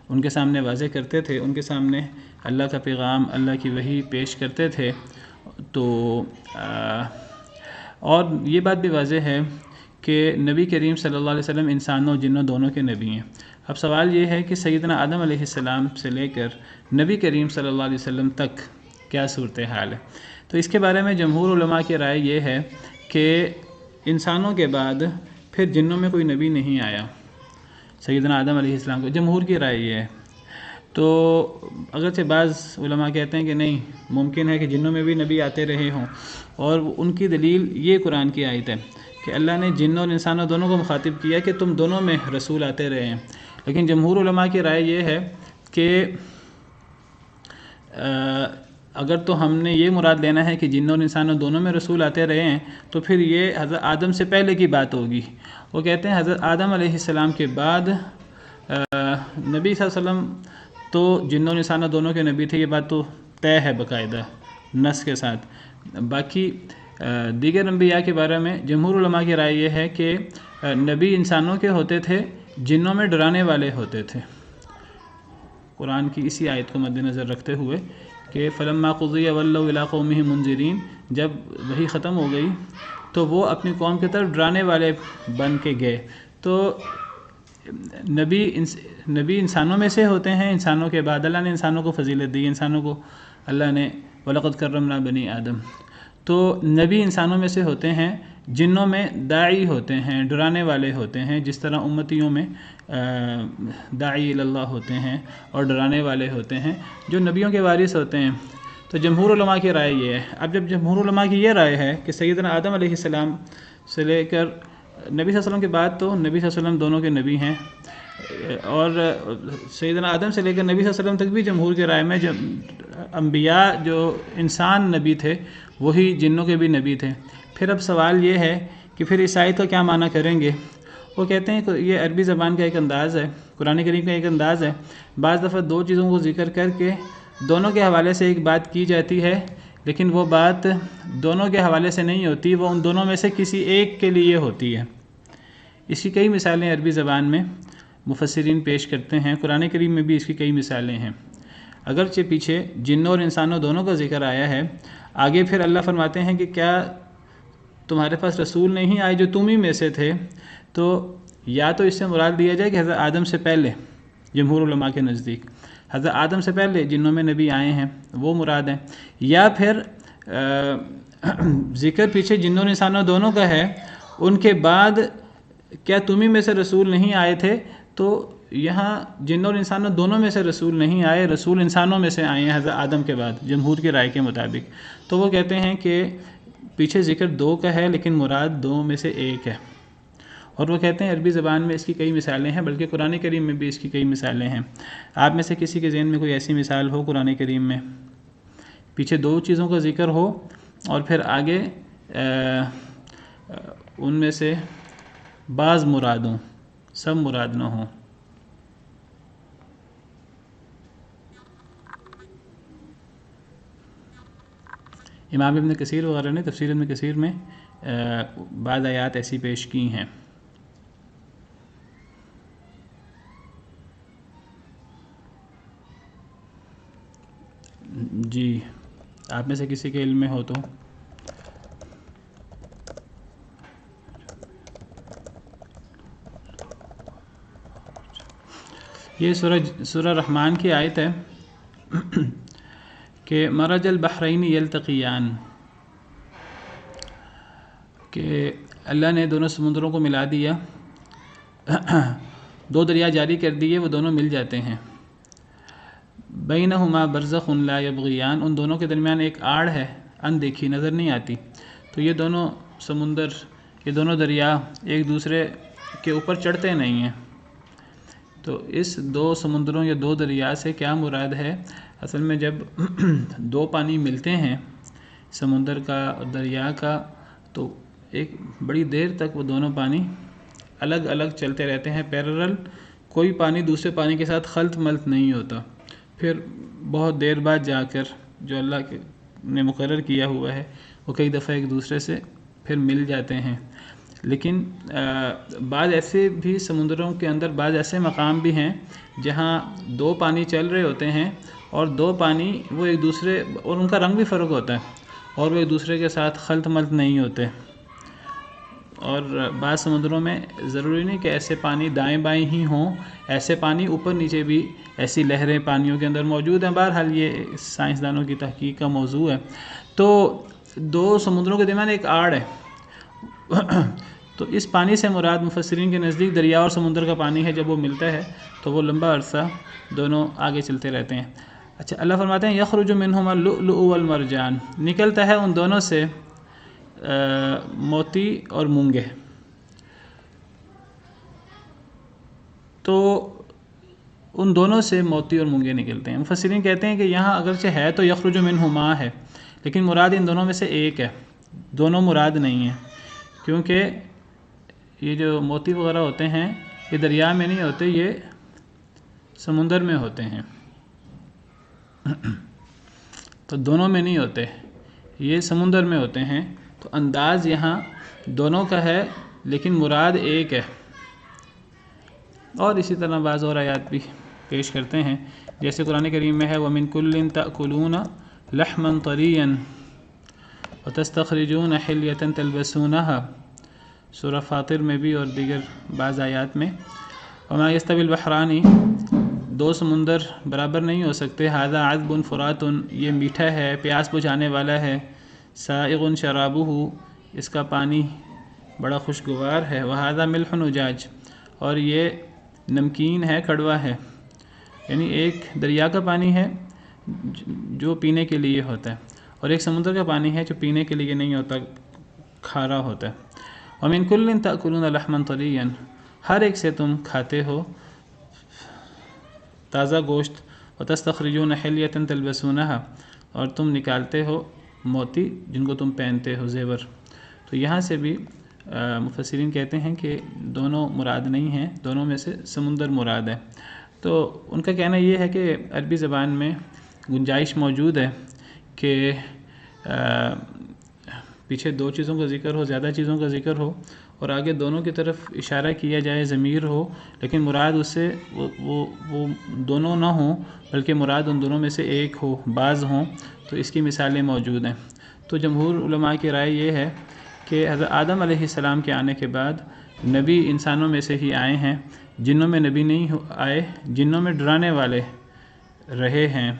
ان کے سامنے واضح کرتے تھے، ان کے سامنے اللہ کا پیغام، اللہ کی وحی پیش کرتے تھے۔ تو اور یہ بات بھی واضح ہے کہ نبی کریم صلی اللہ علیہ وسلم انسانوں جنوں دونوں کے نبی ہیں۔ اب سوال یہ ہے کہ سیدنا آدم علیہ السلام سے لے کر نبی کریم صلی اللہ علیہ وسلم تک کیا صورتحال ہے؟ تو اس کے بارے میں جمہور علماء کی رائے یہ ہے کہ انسانوں کے بعد پھر جنوں میں کوئی نبی نہیں آیا سیدنا آدم علیہ السلام کو، جمہور کی رائے یہ ہے۔ تو اگرچہ بعض علماء کہتے ہیں کہ نہیں، ممکن ہے کہ جنوں میں بھی نبی آتے رہے ہوں، اور ان کی دلیل یہ قرآن کی آیت ہے کہ اللہ نے جنوں اور انسانوں دونوں کو مخاطب کیا کہ تم دونوں میں رسول آتے رہے ہیں۔ لیکن جمہور علماء کی رائے یہ ہے کہ اگر تو ہم نے یہ مراد لینا ہے کہ جنوں اور انسانوں دونوں میں رسول آتے رہے ہیں تو پھر یہ حضرت آدم سے پہلے کی بات ہوگی۔ وہ کہتے ہیں حضرت آدم علیہ السلام کے بعد نبی صلی اللہ علیہ وسلم تو جنوں اور انسانوں دونوں کے نبی تھے، یہ بات تو طے ہے باقاعدہ نص کے ساتھ۔ باقی دیگر انبیاء کے بارے میں جمہور علماء کی رائے یہ ہے کہ نبی انسانوں کے ہوتے تھے، جنوں میں ڈرانے والے ہوتے تھے، قرآن کی اسی آیت کو مد نظر رکھتے ہوئے کہ فلما قضی ولوا الی قومہم منذرین، جب وحی ختم ہو گئی تو وہ اپنی قوم کی طرف ڈرانے والے بن کے گئے۔ تو نبی انسانوں میں سے ہوتے ہیں، انسانوں کے بعد اللہ نے انسانوں کو فضیلت دی، انسانوں کو اللہ نے وَلَقَدْ كَرَّمْنَا بَنِي آدم، تو نبی انسانوں میں سے ہوتے ہیں، جنوں میں داعی ہوتے ہیں، ڈرانے والے ہوتے ہیں، جس طرح امتیوں میں داعی اللہ ہوتے ہیں اور ڈرانے والے ہوتے ہیں جو نبیوں کے وارث ہوتے ہیں۔ تو جمہور علماء کی رائے یہ ہے۔ اب جب جمہور علماء کی یہ رائے ہے کہ سیدنا آدم علیہ السلام سے لے کر نبی صلی اللہ علیہ وسلم کے بعد تو نبی صلی اللہ علیہ وسلم دونوں کے نبی ہیں، اور سیدنا آدم سے لے کر نبی صلی اللہ علیہ وسلم تک بھی جمہور کی رائے میں جو انبیاء جو انسان نبی تھے وہی جنوں کے بھی نبی تھے۔ پھر اب سوال یہ ہے کہ پھر اس آیت کا کیا معنی کریں گے؟ وہ کہتے ہیں کہ یہ عربی زبان کا ایک انداز ہے، قرآن کریم کا ایک انداز ہے، بعض دفعہ دو چیزوں کو ذکر کر کے دونوں کے حوالے سے ایک بات کی جاتی ہے، لیکن وہ بات دونوں کے حوالے سے نہیں ہوتی، وہ ان دونوں میں سے کسی ایک کے لیے ہوتی ہے۔ اس کی کئی مثالیں عربی زبان میں مفسرین پیش کرتے ہیں، قرآن کریم میں بھی اس کی کئی مثالیں ہیں۔ اگرچہ پیچھے جنوں اور انسانوں دونوں کا ذکر آیا ہے، آگے پھر اللہ فرماتے ہیں کہ کیا تمہارے پاس رسول نہیں آئے جو تم ہی میں سے تھے؟ تو یا تو اس سے مراد دیا جائے کہ حضرت آدم سے پہلے، جمہور علماء کے نزدیک حضرت آدم سے پہلے جنوں میں نبی آئے ہیں، وہ مراد ہے، یا پھر ذکر پیچھے جنوں اور انسانوں دونوں کا ہے، ان کے بعد کیا تم ہی میں سے رسول نہیں آئے تھے؟ تو یہاں جنوں اور انسانوں دونوں میں سے رسول نہیں آئے، رسول انسانوں میں سے آئے ہیں حضرت آدم کے بعد، جمہور کی رائے کے مطابق۔ تو وہ کہتے ہیں کہ پیچھے ذکر دو کا ہے لیکن مراد دو میں سے ایک ہے، اور وہ کہتے ہیں عربی زبان میں اس کی کئی مثالیں ہیں، بلکہ قرآن کریم میں بھی اس کی کئی مثالیں ہیں۔ آپ میں سے کسی کے ذہن میں کوئی ایسی مثال ہو قرآن کریم میں پیچھے دو چیزوں کا ذکر ہو اور پھر آگے ان میں سے بعض مراد ہوں، سب مراد نہ ہوں؟ امام ابن کثیر وغیرہ نے تفسیر ابن کثیر میں بعض آیات ایسی پیش کی ہیں۔ جی، آپ میں سے کسی کے علم میں ہو تو یہ سورہ رحمان کی آیت ہے کہ مرج البحرین یلتقیان، کہ اللہ نے دونوں سمندروں کو ملا دیا، دو دریا جاری کر دیے، وہ دونوں مل جاتے ہیں۔ بینہما برزخ لا یبغیان، ان دونوں کے درمیان ایک آڑ ہے، اندیکھی، نظر نہیں آتی۔ تو یہ دونوں سمندر، یہ دونوں دریا ایک دوسرے کے اوپر چڑھتے نہیں ہیں۔ تو اس دو سمندروں یا دو دریا سے کیا مراد ہے؟ اصل میں جب دو پانی ملتے ہیں، سمندر کا اور دریا کا، تو ایک بڑی دیر تک وہ دونوں پانی الگ الگ چلتے رہتے ہیں، پیرلل، کوئی پانی دوسرے پانی کے ساتھ خلط ملط نہیں ہوتا۔ پھر بہت دیر بعد جا کر جو اللہ نے مقرر کیا ہوا ہے وہ کئی دفعہ ایک دوسرے سے پھر مل جاتے ہیں۔ لیکن بعض ایسے بھی سمندروں کے اندر بعض ایسے مقام بھی ہیں جہاں دو پانی چل رہے ہوتے ہیں اور دو پانی وہ ایک دوسرے، اور ان کا رنگ بھی فرق ہوتا ہے، اور وہ ایک دوسرے کے ساتھ خلط ملط نہیں ہوتے۔ اور بعض سمندروں میں ضروری نہیں کہ ایسے پانی دائیں بائیں ہی ہوں، ایسے پانی اوپر نیچے بھی ایسی لہریں پانیوں کے اندر موجود ہیں۔ بہرحال یہ سائنسدانوں کی تحقیق کا موضوع ہے۔ تو دو سمندروں کے درمیان ایک آڑ ہے، تو اس پانی سے مراد مفسرین کے نزدیک دریا اور سمندر کا پانی ہے۔ جب وہ ملتا ہے تو وہ لمبا عرصہ دونوں آگے چلتے رہتے ہیں۔ اچھا، اللہ فرماتے ہیں یخرج منہما اللؤلؤ والمرجان، نکلتا ہے ان دونوں سے موتی اور مونگے۔ تو ان دونوں سے موتی اور مونگے نکلتے ہیں۔ مفسرین کہتے ہیں کہ یہاں اگرچہ ہے تو یخرج منہ ماء ہے، لیکن مراد ان دونوں میں سے ایک ہے، دونوں مراد نہیں ہیں، کیونکہ یہ جو موتی وغیرہ ہوتے ہیں یہ دریا میں نہیں ہوتے، یہ سمندر میں ہوتے ہیں، تو دونوں میں نہیں ہوتے، یہ سمندر میں ہوتے ہیں۔ تو انداز یہاں دونوں کا ہے لیکن مراد ایک ہے۔ اور اسی طرح بعض اور آیات بھی پیش کرتے ہیں، جیسے قرآن کریم میں ہے وَمِن كُلٍّ تَأْكُلُونَ لَحْمًا طَرِيًّا وَتَسْتَخْرِجُونَ حِلْيَةً تَلْبَسُونَهَا، سورہ فاطر میں بھی اور دیگر بعض آیات میں۔ وَمَا يَسْتَوِي الْبَحْرَانِ، دو سمندر برابر نہیں ہو سکتے، هَذَا عَذْبٌ فُرَاتٌ، یہ میٹھا ہے، پیاس بجھانے والا ہے، سائغ شرابہ، اس کا پانی بڑا خوشگوار ہے، وَهَذَا مِلْحٌ أُجَاجٌ، اور یہ نمکین ہے، کڑوا ہے، یعنی ایک دریا کا پانی ہے جو پینے کے لیے ہوتا ہے، اور ایک سمندر کا پانی ہے جو پینے کے لیے نہیں ہوتا، کھارا ہوتا ہے۔ وَمِن كُلٍّ تَأْكُلُونَ لَحْمًا طَرِيًّا، ہر ایک سے تم کھاتے ہو تازہ گوشت، وَتَسْتَخْرِجُونَ حِلْيَةً تَلْبَسُونَهَا، اور تم نکالتے ہو موتی جن کو تم پہنتے ہو، زیور۔ تو یہاں سے بھی مفسرین کہتے ہیں کہ دونوں مراد نہیں ہیں، دونوں میں سے سمندر مراد ہے۔ تو ان کا کہنا یہ ہے کہ عربی زبان میں گنجائش موجود ہے کہ پیچھے دو چیزوں کا ذکر ہو، زیادہ چیزوں کا ذکر ہو، اور آگے دونوں کی طرف اشارہ کیا جائے، ضمیر ہو، لیکن مراد اس سے وہ دونوں نہ ہوں بلکہ مراد ان دونوں میں سے ایک ہو، بعض ہوں۔ تو اس کی مثالیں موجود ہیں۔ تو جمہور علماء کی رائے یہ ہے کہ حضرت آدم علیہ السلام کے آنے کے بعد نبی انسانوں میں سے ہی آئے ہیں، جنوں میں نبی نہیں آئے، جنوں میں ڈرانے والے رہے ہیں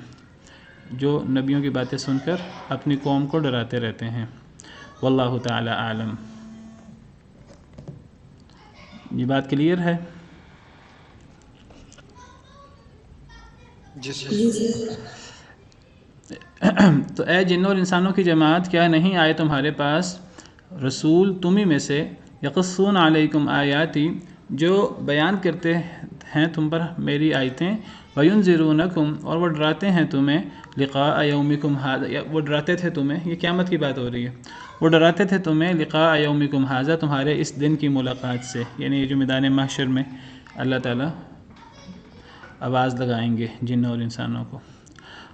جو نبیوں کی باتیں سن کر اپنی قوم کو ڈراتے رہتے ہیں۔ واللہ تعالی عالم۔ یہ بات کلیئر ہے؟ تو اے جنوں اور انسانوں کی جماعت، کیا نہیں آئے تمہارے پاس رسول تمہیں میں سے، یقصون علیکم آیاتی، جو بیان کرتے ہیں تم پر میری آیتیں، وینذرونکم، اور وہ ڈراتے ہیں تمہیں، لقاء یومکم ھذا، وہ ڈراتے تھے تمہیں، یہ قیامت کی بات ہو رہی ہے، وہ ڈراتے تھے تمہیں لقاء یومکم ھذا، تمہارے اس دن کی ملاقات سے، یعنی یہ جو میدان محشر میں اللہ تعالیٰ آواز لگائیں گے جنوں اور انسانوں کو۔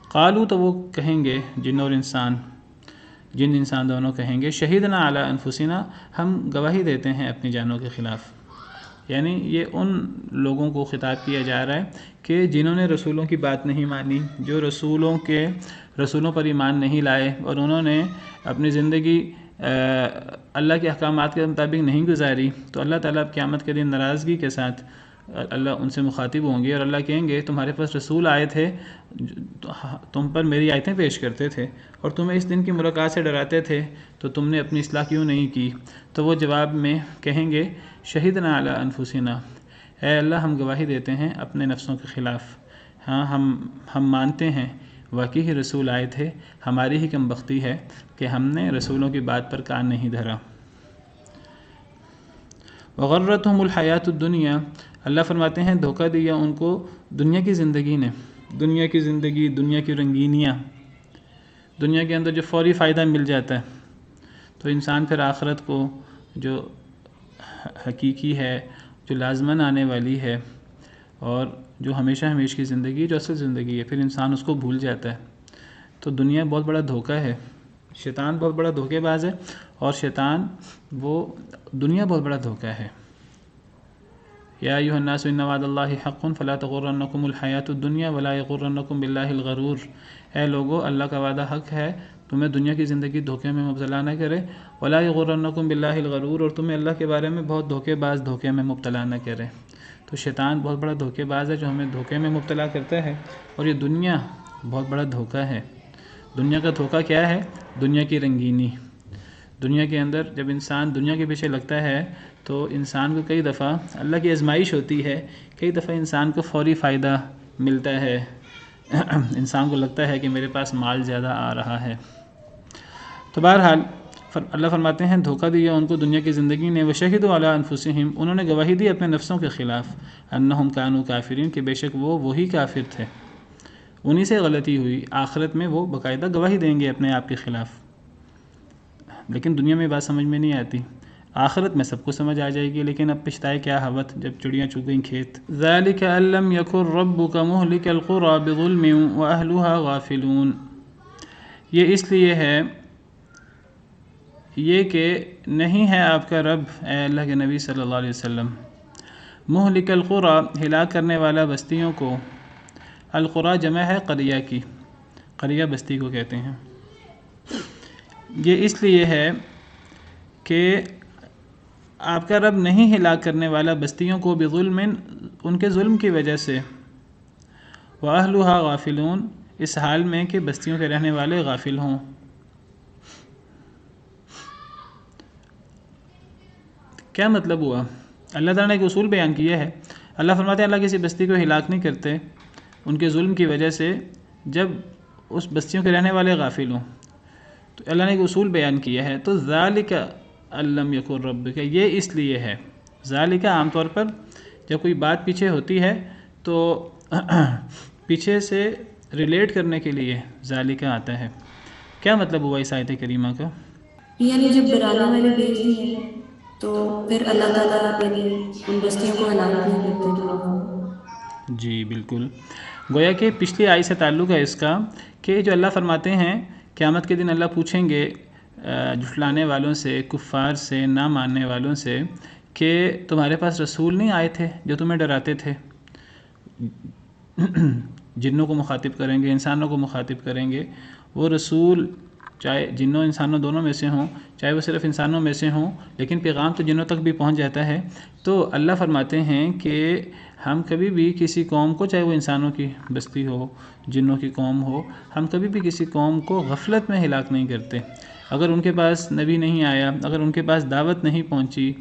قالوا، تو وہ کہیں گے جن اور انسان، جن انسان دونوں کہیں گے، شہدنا علی انفسنا، ہم گواہی دیتے ہیں اپنی جانوں کے خلاف، یعنی یہ ان لوگوں کو خطاب کیا جا رہا ہے کہ جنہوں نے رسولوں کی بات نہیں مانی، جو رسولوں پر ایمان نہیں لائے، اور انہوں نے اپنی زندگی اللہ کے احکامات کے مطابق نہیں گزاری، تو اللہ تعالیٰ اب قیامت کے دن ناراضگی کے ساتھ اللہ ان سے مخاطب ہوں گے، اور اللہ کہیں گے تمہارے پاس رسول آئے تھے، تم پر میری آیتیں پیش کرتے تھے اور تمہیں اس دن کی ملاقات سے ڈراتے تھے، تو تم نے اپنی اصلاح کیوں نہیں کی؟ تو وہ جواب میں کہیں گے شہدنا علی انفسنا، اے اللہ ہم گواہی دیتے ہیں اپنے نفسوں کے خلاف، ہاں ہم مانتے ہیں واقعی ہی رسول آئے تھے، ہماری ہی کم بختی ہے کہ ہم نے رسولوں کی بات پر کان نہیں دھرا۔ وغرتہم الحیات الدنیا، اللہ فرماتے ہیں دھوکہ دیا ان کو دنیا کی زندگی نے، دنیا کی زندگی، دنیا کی رنگینیاں، دنیا کے اندر جو فوری فائدہ مل جاتا ہے، تو انسان پھر آخرت کو جو حقیقی ہے، جو لازماً آنے والی ہے، اور جو ہمیشہ ہمیشہ کی زندگی، جو اصل زندگی ہے، پھر انسان اس کو بھول جاتا ہے۔ تو دنیا بہت بڑا دھوکہ ہے، شیطان بہت بڑا دھوکے باز ہے، اور شیطان وہ دنیا بہت بڑا دھوکہ ہے۔ یا ایھا الناس ان وعد اللہ حق فلا تغرنکم الحیات الدنیا ولا یغرنکم باللہ الغرور، اے لوگو اللہ کا وعدہ حق ہے، تمہیں دنیا کی زندگی دھوکے میں مبتلا نہ کرے، ولا یغرنکم باللہ الغرور، اور تمہیں اللہ کے بارے میں بہت دھوکے باز دھوکے میں مبتلا نہ کرے۔ تو شیطان بہت بڑا دھوکے باز ہے جو ہمیں دھوکے میں مبتلا کرتا ہے، اور یہ دنیا بہت بڑا دھوکہ ہے۔ دنیا کا دھوکہ کیا ہے؟ دنیا کی رنگینی۔ دنیا کے اندر جب انسان دنیا کے پیچھے لگتا ہے تو انسان کو کئی دفعہ اللہ کی آزمائش ہوتی ہے، کئی دفعہ انسان کو فوری فائدہ ملتا ہے، انسان کو لگتا ہے کہ میرے پاس مال زیادہ آ رہا ہے۔ تو بہرحال اللہ فرماتے ہیں دھوکہ دیا ان کو دنیا کی زندگی نے، وشہدوا علی انفسہم، انہوں نے گواہی دی اپنے نفسوں کے خلاف، انہم کانوا کافرین، کہ بے شک وہ وہی کافر تھے، انہی سے غلطی ہوئی، آخرت میں وہ باقاعدہ گواہی دیں گے اپنے آپ کے خلاف۔ لیکن دنیا میں بات سمجھ میں نہیں آتی، آخرت میں سب کو سمجھ آ جائے گی، لیکن اب پچھتائے کیا حوت جب چڑیاں چگ گئیں کھیت۔ ذالک ان لم یکن ربک مہلک القری بظلم واہلھا غافلون، یہ اس لیے ہے یہ کہ نہیں ہے آپ کا رب اے اللہ کے نبی صلی اللہ علیہ وسلم مہلک القری، ہلاک کرنے والا بستیوں کو، القری جمع ہے قریہ کی، قریہ بستی کو کہتے ہیں، یہ اس لیے ہے کہ آپ کا رب نہیں ہلاک کرنے والا بستیوں کو بظلم، ان کے ظلم کی وجہ سے، واہلھا غافلون، اس حال میں کہ بستیوں کے رہنے والے غافل ہوں۔ کیا مطلب ہوا؟ اللہ تعالیٰ نے ایک اصول بیان کیا ہے، اللہ فرماتے ہیں اللہ کسی بستی کو ہلاک نہیں کرتے ان کے ظلم کی وجہ سے جب اس بستیوں کے رہنے والے غافل ہوں، تو اللہ نے ایک اصول بیان کیا ہے۔ تو ذالک ان لم یکن ربک، یہ اس لیے ہے، ذالک عام طور پر جب کوئی بات پیچھے ہوتی ہے تو پیچھے سے ریلیٹ کرنے کے لیے ذالک آتا ہے۔ کیا مطلب ہوا اس آیت کریمہ کا؟ یعنی جب ڈرانے والے بھیج دیے تو پھر اللہ تعالیٰ یعنی ان بستیوں کو ہلاک نہیں کرتے جو جی بالکل، گویا کہ پچھلی آیت سے تعلق ہے اس کا، کہ جو اللہ فرماتے ہیں قیامت کے دن اللہ پوچھیں گے جھٹلانے والوں سے، کفار سے، نہ ماننے والوں سے کہ تمہارے پاس رسول نہیں آئے تھے جو تمہیں ڈراتے تھے؟ جنوں کو مخاطب کریں گے، انسانوں کو مخاطب کریں گے، وہ رسول چاہے جنوں انسانوں دونوں میں سے ہوں، چاہے وہ صرف انسانوں میں سے ہوں، لیکن پیغام تو جنوں تک بھی پہنچ جاتا ہے۔ تو اللہ فرماتے ہیں کہ ہم کبھی بھی کسی قوم کو، چاہے وہ انسانوں کی بستی ہو، جنوں کی قوم ہو، ہم کبھی بھی کسی قوم کو غفلت میں ہلاک نہیں کرتے۔ اگر ان کے پاس نبی نہیں آیا، اگر ان کے پاس دعوت نہیں پہنچی،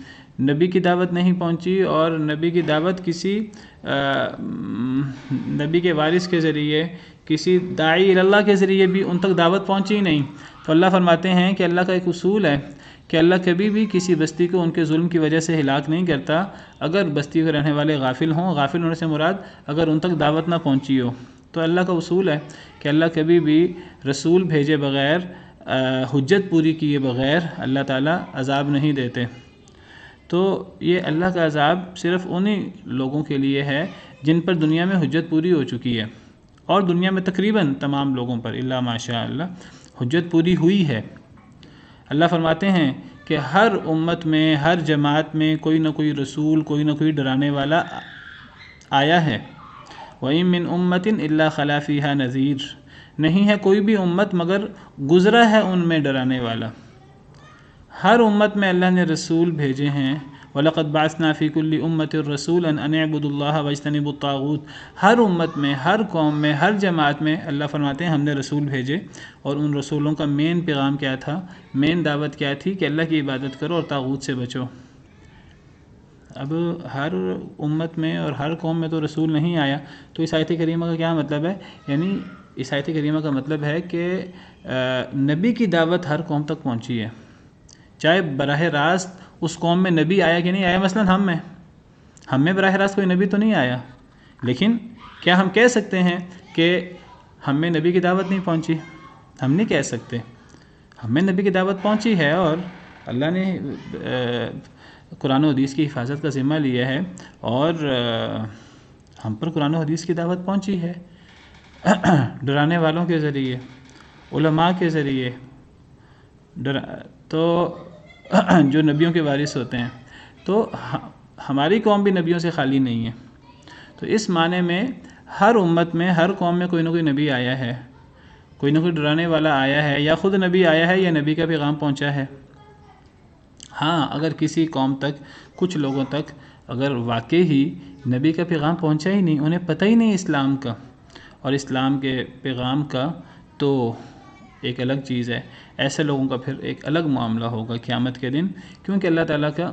نبی کی دعوت نہیں پہنچی، اور نبی کی دعوت کسی نبی کے وارث کے ذریعے، کسی داعی اللہ کے ذریعے بھی ان تک دعوت پہنچی نہیں، تو اللہ فرماتے ہیں کہ اللہ کا ایک اصول ہے کہ اللہ کبھی بھی کسی بستی کو ان کے ظلم کی وجہ سے ہلاک نہیں کرتا اگر بستی کے رہنے والے غافل ہوں۔ غافل ہونے سے مراد اگر ان تک دعوت نہ پہنچی ہو، تو اللہ کا اصول ہے کہ اللہ کبھی بھی رسول بھیجے بغیر، حجت پوری کیے بغیر اللہ تعالیٰ عذاب نہیں دیتے۔ تو یہ اللہ کا عذاب صرف انہی لوگوں کے لیے ہے جن پر دنیا میں حجت پوری ہو چکی ہے، اور دنیا میں تقریباً تمام لوگوں پر الا ماشاء اللہ حجت پوری ہوئی ہے۔ اللہ فرماتے ہیں کہ ہر امت میں، ہر جماعت میں کوئی نہ کوئی رسول، کوئی نہ کوئی ڈرانے والا آیا ہے۔ وَإِن مِّنْ أُمَّةٍ إِلَّا خَلَا فِيهَا نَذِيرٌ، نہیں ہے کوئی بھی امت مگر گزرا ہے ان میں ڈرانے والا۔ ہر امت میں اللہ نے رسول بھیجے ہیں، وَلَقَدْ بَعَثْنَا فِي كُلِّ أُمَّةٍ رَسُولًا أَنِ اعْبُدُوا اللَّهَ وَاجْتَنِبُوا الطَّاغُوتَ، ہر امت میں، ہر قوم میں، ہر جماعت میں اللہ فرماتے ہیں ہم نے رسول بھیجے، اور ان رسولوں کا مین پیغام کیا تھا، مین دعوت کیا تھی کہ اللہ کی عبادت کرو اور طاغوت سے بچو۔ اب ہر امت میں اور ہر قوم میں تو رسول نہیں آیا، تو اس آیت کریمہ کا کیا مطلب ہے؟ یعنی اس آیت کریمہ کا مطلب ہے کہ نبی کی دعوت ہر قوم تک پہنچی ہے، چاہے براہ راست اس قوم میں نبی آیا کہ نہیں آیا۔ مثلا ہم میں براہ راست کوئی نبی تو نہیں آیا، لیکن کیا ہم کہہ سکتے ہیں کہ ہم میں نبی کی دعوت نہیں پہنچی؟ ہم نہیں کہہ سکتے، ہم میں نبی کی دعوت پہنچی ہے، اور اللہ نے قرآن و حدیث کی حفاظت کا ذمہ لیا ہے، اور ہم پر قرآن و حدیث کی دعوت پہنچی ہے ڈرانے والوں کے ذریعے، علماء کے ذریعے، تو جو نبیوں کے وارث ہوتے ہیں۔ تو ہماری قوم بھی نبیوں سے خالی نہیں ہے، تو اس معنی میں ہر امت میں، ہر قوم میں کوئی نہ کوئی نبی آیا ہے، کوئی نہ کوئی ڈرانے والا آیا ہے، یا خود نبی آیا ہے یا نبی کا پیغام پہنچا ہے۔ ہاں اگر کسی قوم تک، کچھ لوگوں تک اگر واقعی ہی نبی کا پیغام پہنچا ہی نہیں، انہیں پتہ ہی نہیں اسلام کا اور اسلام کے پیغام کا، تو ایک الگ چیز ہے، ایسے لوگوں کا پھر ایک الگ معاملہ ہوگا قیامت کے دن، کیونکہ اللہ تعالیٰ کا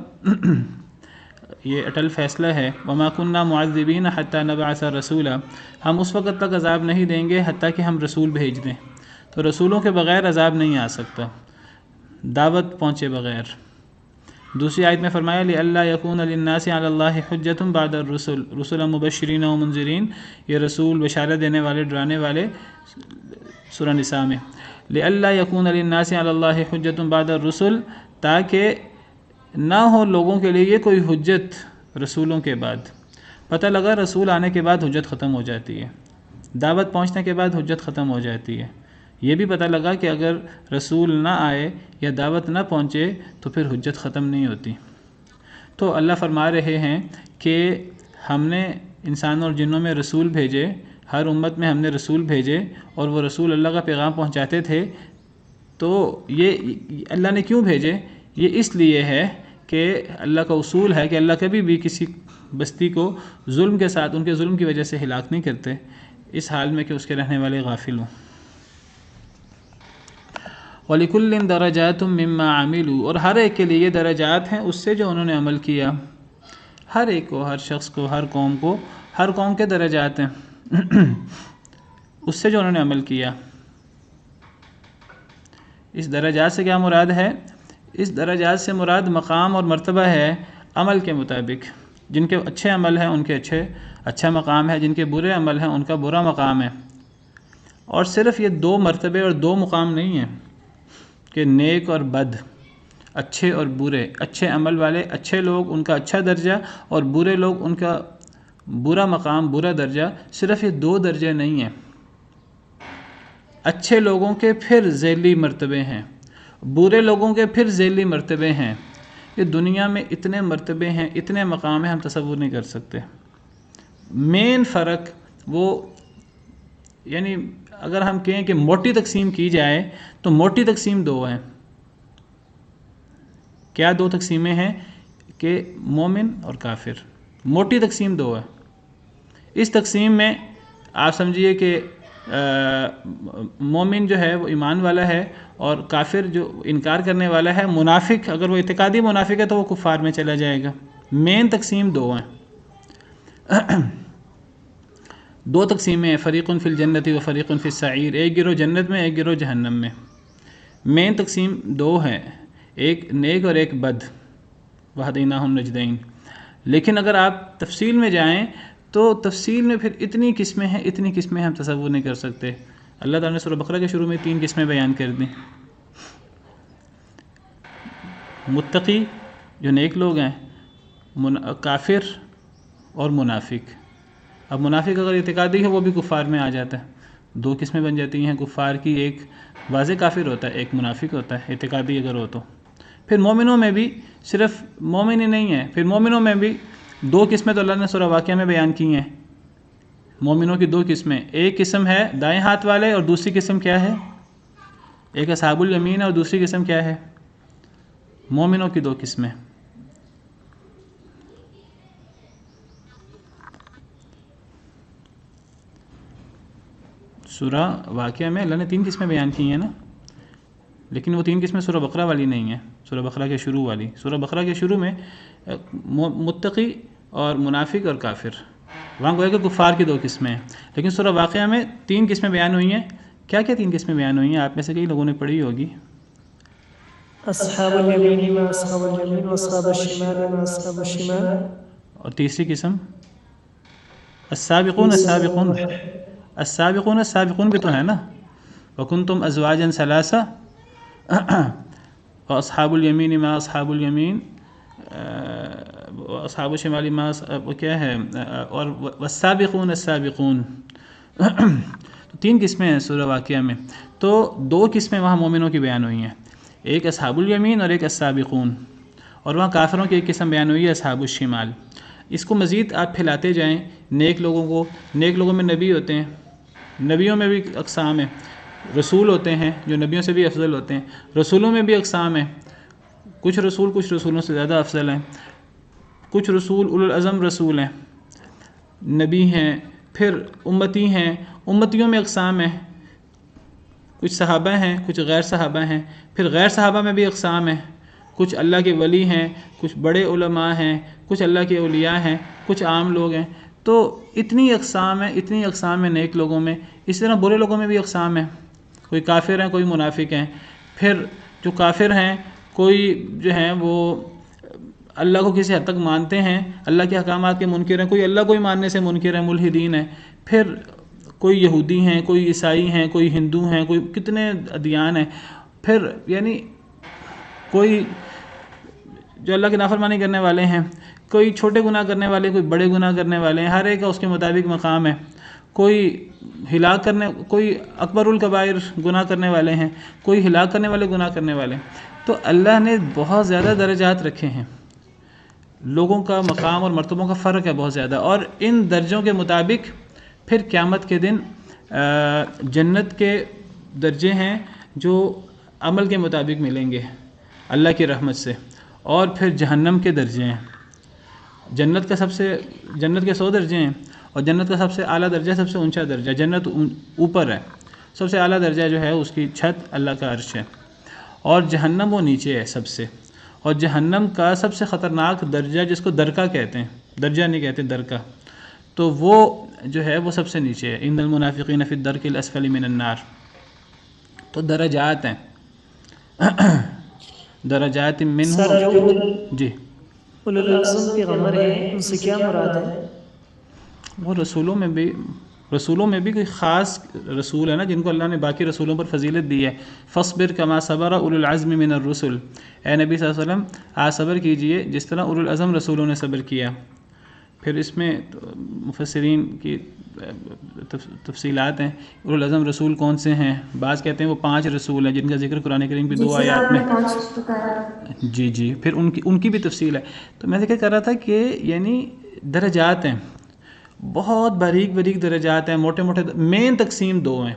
یہ اٹل فیصلہ ہے، وَمَا كُنَّا مُعَذِّبِينَ حَتَّى نَبْعَثَ رَسُولًا، ہم اس وقت تک عذاب نہیں دیں گے حتیٰ کہ ہم رسول بھیج دیں۔ تو رسولوں کے بغیر عذاب نہیں آ سکتا، دعوت پہنچے بغیر۔ دوسری آیت میں فرمایا لِأَلَّا يَكُونَ لِلنَّاسِ عَلَى اللَّهِ حُجَّةٌ بَعْدَ الرُّسُلِ رُسُلًا مُبَشِّرِينَ وَمُنذِرِينَ، یہ رسول بشارت دینے والے ڈرانے والے، سورہ نساء میں لِأَلَّا يَكُونَ لِلنَّاسِ عَلَى اللَّهِ حُجَّةٌ بَعْدَ الرُّسُلِ، تاکہ نہ ہو لوگوں کے لیے یہ کوئی حجت رسولوں کے بعد۔ پتہ لگا رسول آنے کے بعد حجت ختم ہو جاتی ہے، دعوت پہنچنے کے بعد حجت ختم ہو جاتی ہے۔ یہ بھی پتہ لگا کہ اگر رسول نہ آئے یا دعوت نہ پہنچے تو پھر حجت ختم نہیں ہوتی۔ تو اللہ فرما رہے ہیں کہ ہم نے انسانوں اور جنوں میں رسول بھیجے، ہر امت میں ہم نے رسول بھیجے، اور وہ رسول اللہ کا پیغام پہنچاتے تھے۔ تو یہ اللہ نے کیوں بھیجے؟ یہ اس لیے ہے کہ اللہ کا اصول ہے کہ اللہ کبھی بھی کسی بستی کو ظلم کے ساتھ ان کے ظلم کی وجہ سے ہلاک نہیں کرتے، اس حال میں کہ اس کے رہنے والے غافل ہوں۔ وَلِكُلٍّ دَرَجَاتٌ مِّمَّا عَمِلُوا، اور ہر ایک کے لیے یہ درجات ہیں اس سے جو انہوں نے عمل کیا۔ ہر ایک کو، ہر شخص کو، ہر قوم کو، ہر قوم کے درجات ہیں اس سے جو انہوں نے عمل کیا۔ اس درجات سے کیا مراد ہے؟ اس درجات سے مراد مقام اور مرتبہ ہے عمل کے مطابق۔ جن کے اچھے عمل ہیں ان کے اچھا مقام ہے، جن کے برے عمل ہیں ان کا برا مقام ہے۔ اور صرف یہ دو مرتبے اور دو مقام نہیں ہیں کہ نیک اور بد، اچھے اور برے، اچھے عمل والے اچھے لوگ ان کا اچھا درجہ، اور برے لوگ ان کا برا مقام، برا درجہ۔ صرف یہ دو درجے نہیں ہیں، اچھے لوگوں کے پھر ذیلی مرتبے ہیں، برے لوگوں کے پھر ذیلی مرتبے ہیں۔ یہ دنیا میں اتنے مرتبے ہیں، اتنے مقام ہیں، ہم تصور نہیں کر سکتے۔ مین فرق وہ، یعنی اگر ہم کہیں کہ موٹی تقسیم کی جائے تو موٹی تقسیم دو ہیں۔ کیا دو تقسیمیں ہیں؟ کہ مومن اور کافر، موٹی تقسیم دو ہے۔ اس تقسیم میں آپ سمجھیے کہ مومن جو ہے وہ ایمان والا ہے، اور کافر جو انکار کرنے والا ہے، منافق، اگر وہ اعتقادی منافق ہے تو وہ کفار میں چلا جائے گا۔ مین تقسیم دو ہیں، دو تقسیمیں ہیں، فریق فی الجنت و فریق فی السعیر، ایک گروہ جنت میں، ایک گروہ جہنم میں۔ مین تقسیم دو ہیں، ایک نیک اور ایک بد، وہدیناہم النجدین۔ لیکن اگر آپ تفصیل میں جائیں تو تفصیل میں پھر اتنی قسمیں ہیں، اتنی قسمیں ہم تصور نہیں کر سکتے۔ اللہ تعالیٰ نے سورہ بقرہ کے شروع میں 3 قسمیں بیان کر دیں۔ متقی جو نیک لوگ ہیں، کافر اور منافق۔ اب منافق اگر اعتقادی ہو وہ بھی کفار میں آ جاتا ہے۔ 2 قسمیں بن جاتی ہیں کفار کی، ایک واضح کافر ہوتا ہے، ایک منافق ہوتا ہے اعتقادی اگر ہو تو۔ پھر مومنوں میں بھی صرف مومن ہی نہیں ہے، پھر مومنوں میں بھی 2 قسمیں تو اللہ نے سورہ واقعہ میں بیان کی ہیں۔ مومنوں کی 2 قسمیں، ایک قسم ہے دائیں ہاتھ والے، اور دوسری قسم کیا ہے؟ ایک اصحاب الیمین ہے اور دوسری قسم کیا ہے؟ مومنوں کی 2 قسمیں۔ سورہ واقعہ میں اللہ نے 3 قسمیں بیان کی ہیں نا، لیکن وہ 3 قسمیں سورہ بقرہ والی نہیں ہیں، سورہ بقرہ کے شروع والی۔ سورہ بقرہ کے شروع میں متقی اور منافق اور کافر، وہاں گویا کہ کفار کی 2 قسمیں ہیں، لیکن سورہ واقعہ میں 3 قسمیں بیان ہوئی ہیں۔ کیا کیا 3 قسمیں بیان ہوئی ہیں؟ آپ میں سے کئی لوگوں نے پڑھی ہوگی۔ اصحاب الیمین و اصحاب الیمین و اصحاب الشمال و اصحاب الشمال، اور تیسری قسم السابقون۔ السابقون السابقون السابقون بھی تو ہے نا، وکنتم ازواجا ثلاثہ، واصحاب الیمین ما اصحاب الیمین، اصحاب الشمال ما، وہ کیا ہے، اور والسابقون السابقون۔ 3 قسمیں ہیں سورہ واقعہ میں، تو 2 قسمیں وہاں مومنوں کی بیان ہوئی ہیں، ایک اصحاب الیمین اور ایک السابقون، اور وہاں کافروں کی ایک قسم بیان ہوئی ہے اصحاب الشمال۔ اس کو مزید آپ پھیلاتے جائیں، نیک لوگوں کو، نیک لوگوں میں نبی ہوتے ہیں، نبیوں میں بھی اقسام ہیں، رسول ہوتے ہیں جو نبیوں سے بھی افضل ہوتے ہیں، رسولوں میں بھی اقسام ہیں، کچھ رسولوں سے زیادہ افضل ہیں، کچھ رسول اولو العزم رسول ہیں، نبی ہیں، پھر امتی ہیں، امتیوں میں اقسام ہیں، کچھ صحابہ ہیں، کچھ غیر صحابہ ہیں، پھر غیر صحابہ میں بھی اقسام ہیں، کچھ اللہ کے ولی ہیں، کچھ بڑے علماء ہیں، کچھ اللہ کے اولیاء ہیں، کچھ عام لوگ ہیں۔ تو اتنی اقسام ہیں، اتنی اقسام ہیں نیک لوگوں میں۔ اس طرح برے لوگوں میں بھی اقسام ہیں، کوئی کافر ہیں، کوئی منافق ہیں، پھر جو کافر ہیں، کوئی جو ہیں وہ اللہ کو کسی حد تک مانتے ہیں، اللہ کے احکامات کے منکر ہیں، کوئی اللہ کو ہی ماننے سے منکر ہیں، ملحدین ہیں، پھر کوئی یہودی ہیں، کوئی عیسائی ہیں، کوئی ہندو ہیں، کوئی کتنے ادیان ہیں، پھر یعنی کوئی جو اللہ کی نافرمانی کرنے والے ہیں، کوئی چھوٹے گناہ کرنے والے، کوئی بڑے گناہ کرنے والے ہیں، ہر ایک کا اس کے مطابق مقام ہے، کوئی ہلاک کرنے، کوئی اکبر الکبائر گناہ کرنے والے ہیں، کوئی ہلاک کرنے والے گناہ کرنے والے ہیں۔ تو اللہ نے بہت زیادہ درجات رکھے ہیں، لوگوں کا مقام اور مرتبوں کا فرق ہے بہت زیادہ، اور ان درجوں کے مطابق پھر قیامت کے دن جنت کے درجے ہیں جو عمل کے مطابق ملیں گے اللہ کی رحمت سے، اور پھر جہنم کے درجے ہیں۔ جنت کے 100 درجے ہیں، اور جنت کا سب سے اعلیٰ درجہ، سب سے اونچا درجہ جنت اوپر ہے، سب سے اعلیٰ درجہ جو ہے اس کی چھت اللہ کا عرش ہے، اور جہنم وہ نیچے ہے سب سے، اور جہنم کا سب سے خطرناک درجہ جس کو درکہ کہتے ہیں، درجہ نہیں کہتے درکہ، تو وہ جو ہے وہ سب سے نیچے ہے، ان المنافقین فی الدرک الاسفل من النار۔ تو درجات ہیں، درجات منہ۔ سر جو جی اولو العزم پیغمبر ہیں ان سے کیا مراد ہے؟ وہ رسولوں میں بھی کوئی خاص رسول ہے نا جن کو اللہ نے باقی رسولوں پر فضیلت دی ہے۔ فاصبر کما صبر اولو العزم من الرسل، اے نبی صلی اللہ علیہ وسلم آپ صبر کیجئے جس طرح اولو العزم رسولوں نے صبر کیا۔ پھر اس میں مفسرین کی تفصیلات ہیں، اولو العزم رسول کون سے ہیں؟ بعض کہتے ہیں وہ 5 رسول ہیں جن کا ذکر قرآن کریم کی 2 آیات میں۔ جی پھر ان کی بھی تفصیل ہے۔ تو میں ذکر کر رہا تھا کہ یعنی درجات ہیں، بہت باریک درجات ہیں، موٹے مین تقسیم 2 ہیں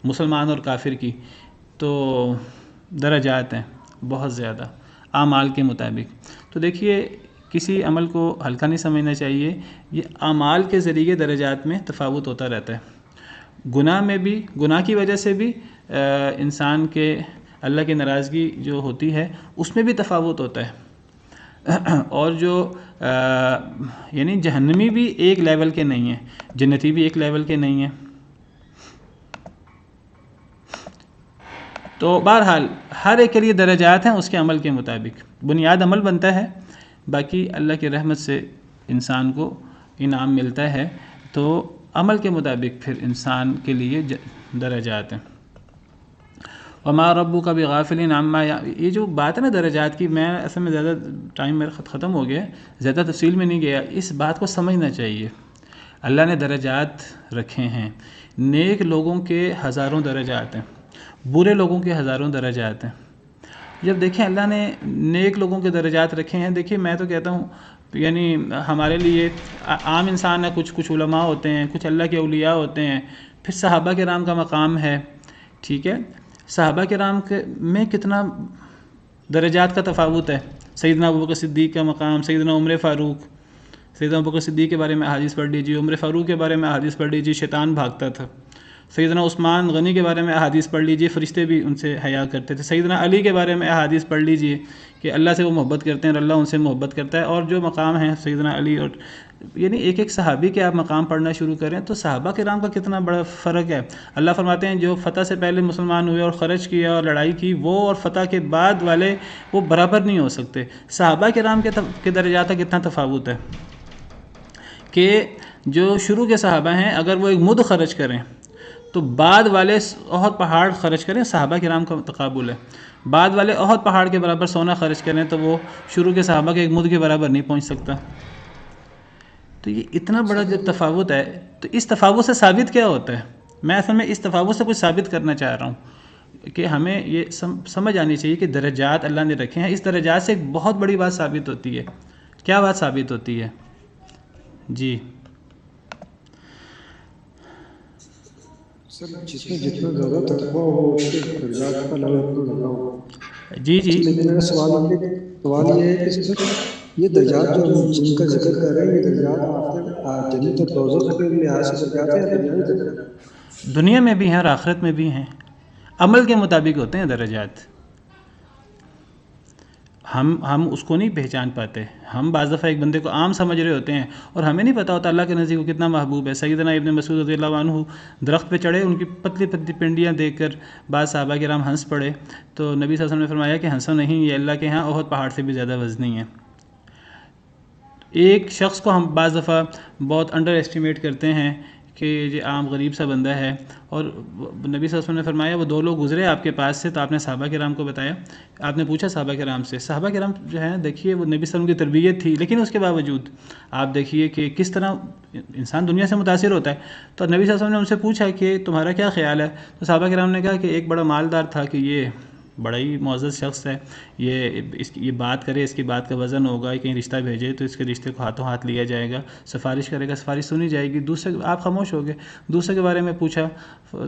مسلمان اور کافر کی، تو درجات ہیں بہت زیادہ اعمال کے مطابق۔ تو دیکھیے کسی عمل کو ہلکا نہیں سمجھنا چاہیے، یہ اعمال کے ذریعے درجات میں تفاوت ہوتا رہتا ہے۔ گناہ میں بھی، گناہ کی وجہ سے بھی انسان کے اللہ کی ناراضگی جو ہوتی ہے اس میں بھی تفاوت ہوتا ہے، اور جو یعنی جہنمی بھی ایک لیول کے نہیں ہیں، جنتی بھی ایک لیول کے نہیں ہیں۔ تو بہرحال ہر ایک کے لیے درجات ہیں اس کے عمل کے مطابق، بنیاد عمل بنتا ہے، باقی اللہ کی رحمت سے انسان کو انعام ملتا ہے، تو عمل کے مطابق پھر انسان کے لیے درجات ہیں۔ وما ربک بغافل عما، یہ جو بات ہے نا درجات کی، میں اصل میں زیادہ ٹائم میرا ختم ہو گیا، زیادہ تفصیل میں نہیں گیا، اس بات کو سمجھنا چاہیے۔ اللہ نے درجات رکھے ہیں، نیک لوگوں کے ہزاروں درجات ہیں، برے لوگوں کے ہزاروں درجات ہیں۔ جب دیکھیں اللہ نے نیک لوگوں کے درجات رکھے ہیں، دیکھیں میں تو کہتا ہوں یعنی ہمارے لیے عام انسان ہے، کچھ علماء ہوتے ہیں، کچھ اللہ کے اولیاء ہوتے ہیں، پھر صحابہ کرام کا مقام ہے، ٹھیک ہے، صحابہ کرام میں کتنا درجات کا تفاوت ہے۔ سیدنا ابوبکر صدیق کا مقام، سیدنا عمر فاروق، سیدنا ابوبکر صدیق کے بارے میں احادیث پڑھ لیجیے، عمر فاروق کے بارے میں احادیث پڑھ لیجیے، شیطان بھاگتا تھا۔ سیدنا عثمان غنی کے بارے میں احادیث پڑھ لیجیے، فرشتے بھی ان سے حیا کرتے تھے۔ سیدنا علی کے بارے میں احادیث پڑھ لیجیے کہ اللہ سے وہ محبت کرتے ہیں اور اللہ ان سے محبت کرتا ہے، اور جو مقام ہیں سیدنا علی، اور یعنی ایک صحابی کے آپ مقام پڑھنا شروع کریں تو صحابہ کرام کا کتنا بڑا فرق ہے۔ اللہ فرماتے ہیں جو فتح سے پہلے مسلمان ہوئے اور خرچ کیا اور لڑائی کی، وہ اور فتح کے بعد والے وہ برابر نہیں ہو سکتے۔ صحابہ کرام کے درجات کا کتنا تفاوت ہے کہ جو شروع کے صحابہ ہیں اگر وہ ایک مد خرچ کریں تو بعد والے احد پہاڑ خرچ کریں، صحابہ کرام کا تقابل ہے۔ بعد والے احد پہاڑ کے برابر سونا خرچ کریں تو وہ شروع کے صحابہ کے ایک مد کے برابر نہیں پہنچ سکتا۔ تو یہ اتنا بڑا جب تفاوت ہے تو اس تفاوت سے ثابت کیا ہوتا ہے؟ میں اصل میں اس تفاوت سے کچھ ثابت کرنا چاہ رہا ہوں کہ ہمیں یہ سمجھ آنی چاہیے کہ درجات اللہ نے رکھے ہیں۔ اس درجات سے ایک بہت بڑی بات ثابت ہوتی ہے۔ کیا بات ثابت ہوتی ہے؟ جی سر جتنا زیادہ تقویٰ ہو اس کے درجات کا اتنا زیادہ ہو۔ جی لیکن میرا سوال یہ ہے کہ یہ درجات جو جن کا ذکر کر رہے ہیں، یہ درجات جنت اور دوزخ کے لحاظ سے درجات ہیں یا دنیاوی درجات؟ دنیا میں بھی ہیں اور آخرت میں بھی ہیں، عمل کے مطابق ہوتے ہیں درجات۔ ہم اس کو نہیں پہچان پاتے. ہم بعض دفعہ ایک بندے کو عام سمجھ رہے ہوتے ہیں اور ہمیں نہیں پتہ ہوتا اللہ کے نزدیک وہ کتنا محبوب ہے. سیدنا ابن مسعود رضی اللہ عنہ درخت پہ چڑھے, ان کی پتلی پتلی پنڈیاں دیکھ کر بعض صحابہ کرام ہنس پڑے, تو نبی صلی اللہ علیہ وسلم نے فرمایا کہ ہنسو نہیں, یہ اللہ کے ہاں احد پہاڑ سے بھی زیادہ وزنی ہے. ایک شخص کو ہم بعض دفعہ بہت انڈر ایسٹیمیٹ کرتے ہیں کہ یہ عام غریب سا بندہ ہے, اور نبی صلی اللہ علیہ وسلم نے فرمایا وہ 2 لوگ گزرے آپ کے پاس سے, تو آپ نے صحابہ کرام کو بتایا, آپ نے پوچھا صحابہ کرام سے. صحابہ کرام جو ہے دیکھیے وہ نبی صلی اللہ علیہ وسلم کی تربیت تھی, لیکن اس کے باوجود آپ دیکھیے کہ کس طرح انسان دنیا سے متاثر ہوتا ہے. تو نبی صلی اللہ علیہ وسلم نے ان سے پوچھا کہ تمہارا کیا خیال ہے, تو صحابہ کرام نے کہا کہ ایک بڑا مالدار تھا کہ یہ بڑا ہی معزز شخص ہے, یہ بات کرے, اس کی بات کا وزن ہوگا, کہیں رشتہ بھیجے تو اس کے رشتے کو ہاتھوں ہاتھ لیا جائے گا, سفارش کرے گا, سفارش سنی جائے گی. دوسرے آپ خاموش ہو گئے. دوسرے کے بارے میں پوچھا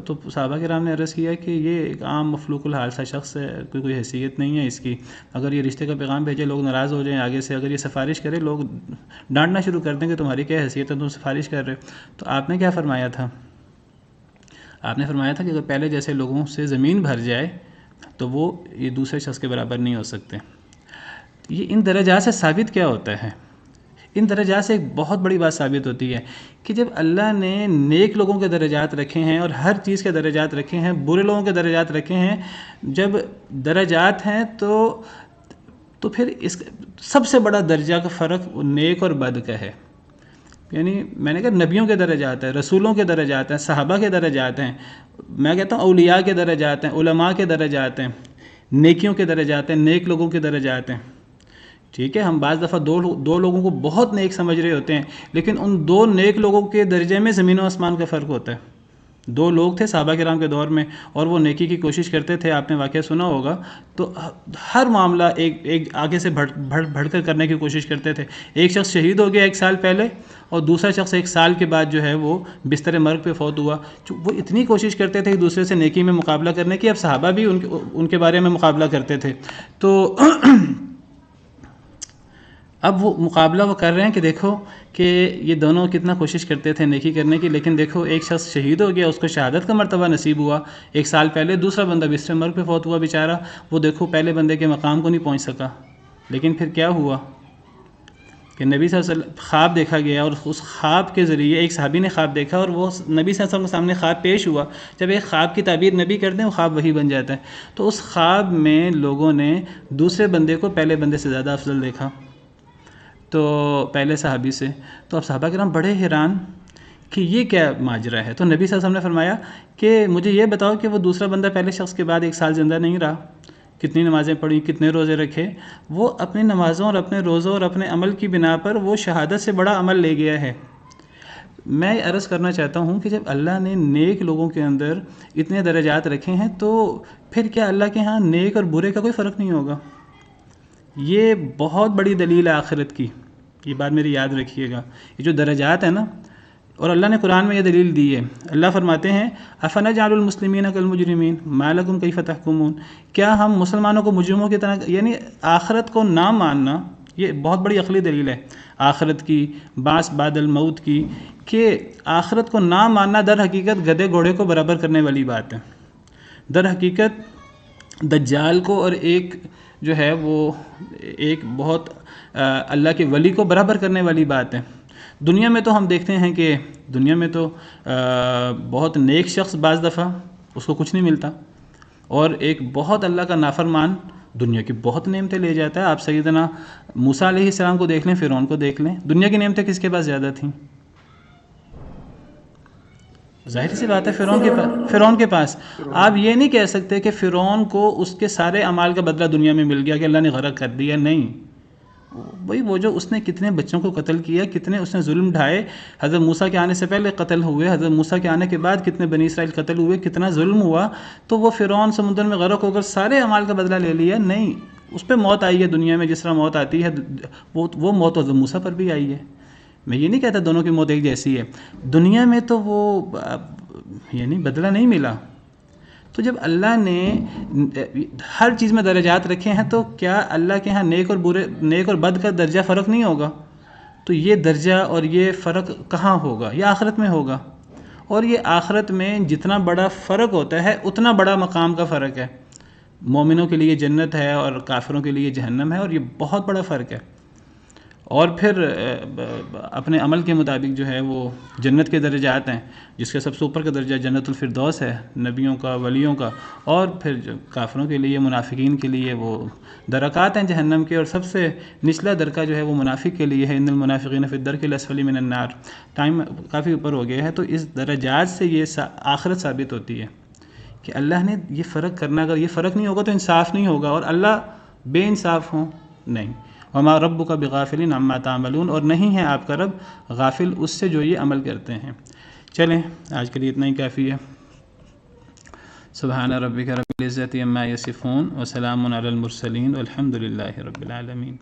تو صحابہ کرام نے عرض کیا کہ یہ ایک عام مفلوق الحال سا شخص ہے, کوئی حیثیت نہیں ہے اس کی. اگر یہ رشتے کا پیغام بھیجے لوگ ناراض ہو جائیں آگے سے, اگر یہ سفارش کرے لوگ ڈانٹنا شروع کر دیں کہ تمہاری کیا حیثیت ہے, تم سفارش کر رہے ہو. تو آپ نے کیا فرمایا تھا؟ آپ نے فرمایا تھا کہ اگر پہلے جیسے لوگوں سے زمین بھر جائے تو وہ یہ دوسرے شخص کے برابر نہیں ہو سکتے. یہ ان درجات سے ثابت کیا ہوتا ہے؟ ان درجات سے ایک بہت بڑی بات ثابت ہوتی ہے کہ جب اللہ نے نیک لوگوں کے درجات رکھے ہیں اور ہر چیز کے درجات رکھے ہیں, برے لوگوں کے درجات رکھے ہیں, جب درجات ہیں تو پھر اس سب سے بڑا درجہ کا فرق نیک اور بد کا ہے. یعنی میں نے کہا نبیوں کے درجات ہیں, رسولوں کے درجات ہیں, صحابہ کے درجات ہیں, میں کہتا ہوں اولیاء کے درجات ہیں, علماء کے درجات ہیں, نیکیوں کے درجات ہیں, نیک لوگوں کے درجات ہیں. ٹھیک ہے, ہم بعض دفعہ دو لوگوں کو بہت نیک سمجھ رہے ہوتے ہیں, لیکن ان 2 نیک لوگوں کے درجے میں زمین و آسمان کا فرق ہوتا ہے. 2 لوگ تھے صحابہ کرام کے دور میں اور وہ نیکی کی کوشش کرتے تھے, آپ نے واقعہ سنا ہوگا. تو ہر معاملہ ایک آگے سے بڑھ کر کرنے کی کوشش کرتے تھے. ایک شخص شہید ہو گیا 1 سال پہلے, اور دوسرا شخص 1 سال کے بعد جو ہے وہ بستر مرگ پہ فوت ہوا. وہ اتنی کوشش کرتے تھے ایک دوسرے سے نیکی میں مقابلہ کرنے کی. اب صحابہ بھی ان کے بارے میں مقابلہ کرتے تھے. تو اب وہ مقابلہ وہ کر رہے ہیں کہ دیکھو کہ یہ دونوں کتنا کوشش کرتے تھے نیکی کرنے کی, لیکن دیکھو ایک شخص شہید ہو گیا, اس کو شہادت کا مرتبہ نصیب ہوا 1 سال پہلے. دوسرا بندہ بستر مرگ پہ فوت ہوا بیچارہ, وہ دیکھو پہلے بندے کے مقام کو نہیں پہنچ سکا. لیکن پھر کیا ہوا کہ نبی صلی اللہ علیہ وسلم خواب دیکھا گیا, اور اس خواب کے ذریعے ایک صحابی نے خواب دیکھا, اور وہ نبی صلی اللہ علیہ وسلم کے سامنے خواب پیش ہوا. جب ایک خواب کی تعبیر نبی کرتے ہیں وہ خواب وہی بن جاتا ہے. تو اس خواب میں لوگوں نے دوسرے بندے کو پہلے بندے سے زیادہ افضل دیکھا, تو پہلے صحابی سے. تو اب صحابہ کرام بڑے حیران کہ یہ کیا ماجرا ہے. تو نبی صلی اللہ علیہ وسلم نے فرمایا کہ مجھے یہ بتاؤ کہ وہ دوسرا بندہ پہلے شخص کے بعد 1 سال زندہ نہیں رہا, کتنی نمازیں پڑھی, کتنے روزے رکھے, وہ اپنی نمازوں اور اپنے روزوں اور اپنے عمل کی بنا پر وہ شہادت سے بڑا عمل لے گیا ہے. میں یہ عرض کرنا چاہتا ہوں کہ جب اللہ نے نیک لوگوں کے اندر اتنے درجات رکھے ہیں, تو پھر کیا اللہ کے ہاں نیک اور برے کا کوئی فرق نہیں ہوگا؟ یہ بہت بڑی دلیل ہے آخرت کی, یہ بات میری یاد رکھیے گا. یہ جو درجات ہیں نا, اور اللہ نے قرآن میں یہ دلیل دی ہے. اللہ فرماتے ہیں افنجعل المسلمین کالمجرمین ما لکم کیف تحکمون, کیا ہم مسلمانوں کو مجرموں کی طرح, یعنی آخرت کو نہ ماننا یہ بہت بڑی عقلی دلیل ہے آخرت کی, بعث بعد الموت کی, کہ آخرت کو نہ ماننا در حقیقت گدھے گھوڑے کو برابر کرنے والی بات ہے. در حقیقت دجال کو اور ایک جو ہے وہ ایک بہت اللہ کے ولی کو برابر کرنے والی بات ہے. دنیا میں تو ہم دیکھتے ہیں کہ دنیا میں تو بہت نیک شخص بعض دفعہ اس کو کچھ نہیں ملتا, اور ایک بہت اللہ کا نافرمان دنیا کی بہت نعمتیں لے جاتا ہے. آپ سیدنا موسیٰ علیہ السلام کو دیکھ لیں, فرعون کو دیکھ لیں, دنیا کی نعمتیں کس کے پاس زیادہ تھیں؟ ظاہر سی بات ہے فرعون کے پاس. آپ یہ نہیں کہہ سکتے کہ فرعون کو اس کے سارے اعمال کا بدلہ دنیا میں مل گیا کہ اللہ نے غرق کر دیا. نہیں, وہی وہ جو اس نے کتنے بچوں کو قتل کیا, کتنے اس نے ظلم ڈھائے. حضرت موسیٰ کے آنے سے پہلے قتل ہوئے, حضرت موسیٰ کے آنے کے بعد کتنے بنی اسرائیل قتل ہوئے, کتنا ظلم ہوا. تو وہ فرعون سمندر میں غرق ہو کر سارے اعمال کا بدلہ لے لیا؟ نہیں, اس پہ موت آئی ہے دنیا میں جس طرح موت آتی ہے, وہ موت حضرت موسیٰ پر بھی آئی ہے. میں یہ نہیں کہتا دونوں کی موت ایک جیسی ہے, دنیا میں تو وہ یعنی بدلہ نہیں ملا. تو جب اللہ نے ہر چیز میں درجات رکھے ہیں, تو کیا اللہ کے ہاں نیک اور بد کا درجہ فرق نہیں ہوگا؟ تو یہ درجہ اور یہ فرق کہاں ہوگا؟ یہ آخرت میں ہوگا. اور یہ آخرت میں جتنا بڑا فرق ہوتا ہے اتنا بڑا مقام کا فرق ہے. مومنوں کے لیے جنت ہے اور کافروں کے لیے جہنم ہے، اور یہ بہت بڑا فرق ہے۔ اور پھر اپنے عمل کے مطابق جو ہے وہ جنت کے درجات ہیں، جس کا سب سے اوپر کا درجہ جنت الفردوس ہے، نبیوں کا، ولیوں کا، اور پھر کافروں کے لیے، منافقین کے لیے وہ درکات ہیں جہنم کے، اور سب سے نچلا درکہ جو ہے وہ منافق کے لیے ہے، ان المنافقین فی الدرک الاسفل من النار۔ ٹائم کافی اوپر ہو گیا ہے، تو اس درجات سے یہ آخرت ثابت ہوتی ہے کہ اللہ نے یہ فرق کرنا، اگر یہ فرق نہیں ہوگا تو انصاف نہیں ہوگا، اور اللہ بے انصاف ہوں نہیں۔ وما ربک بغافل عما تعملون، اور نہیں ہے آپ کا رب غافل اس سے جو یہ عمل کرتے ہیں۔ چلیں آج کے لیے اتنا ہی کافی ہے۔ سبحان ربک رب العزت عما یصفون وسلام علی المرسلین والحمد للہ رب العالمین۔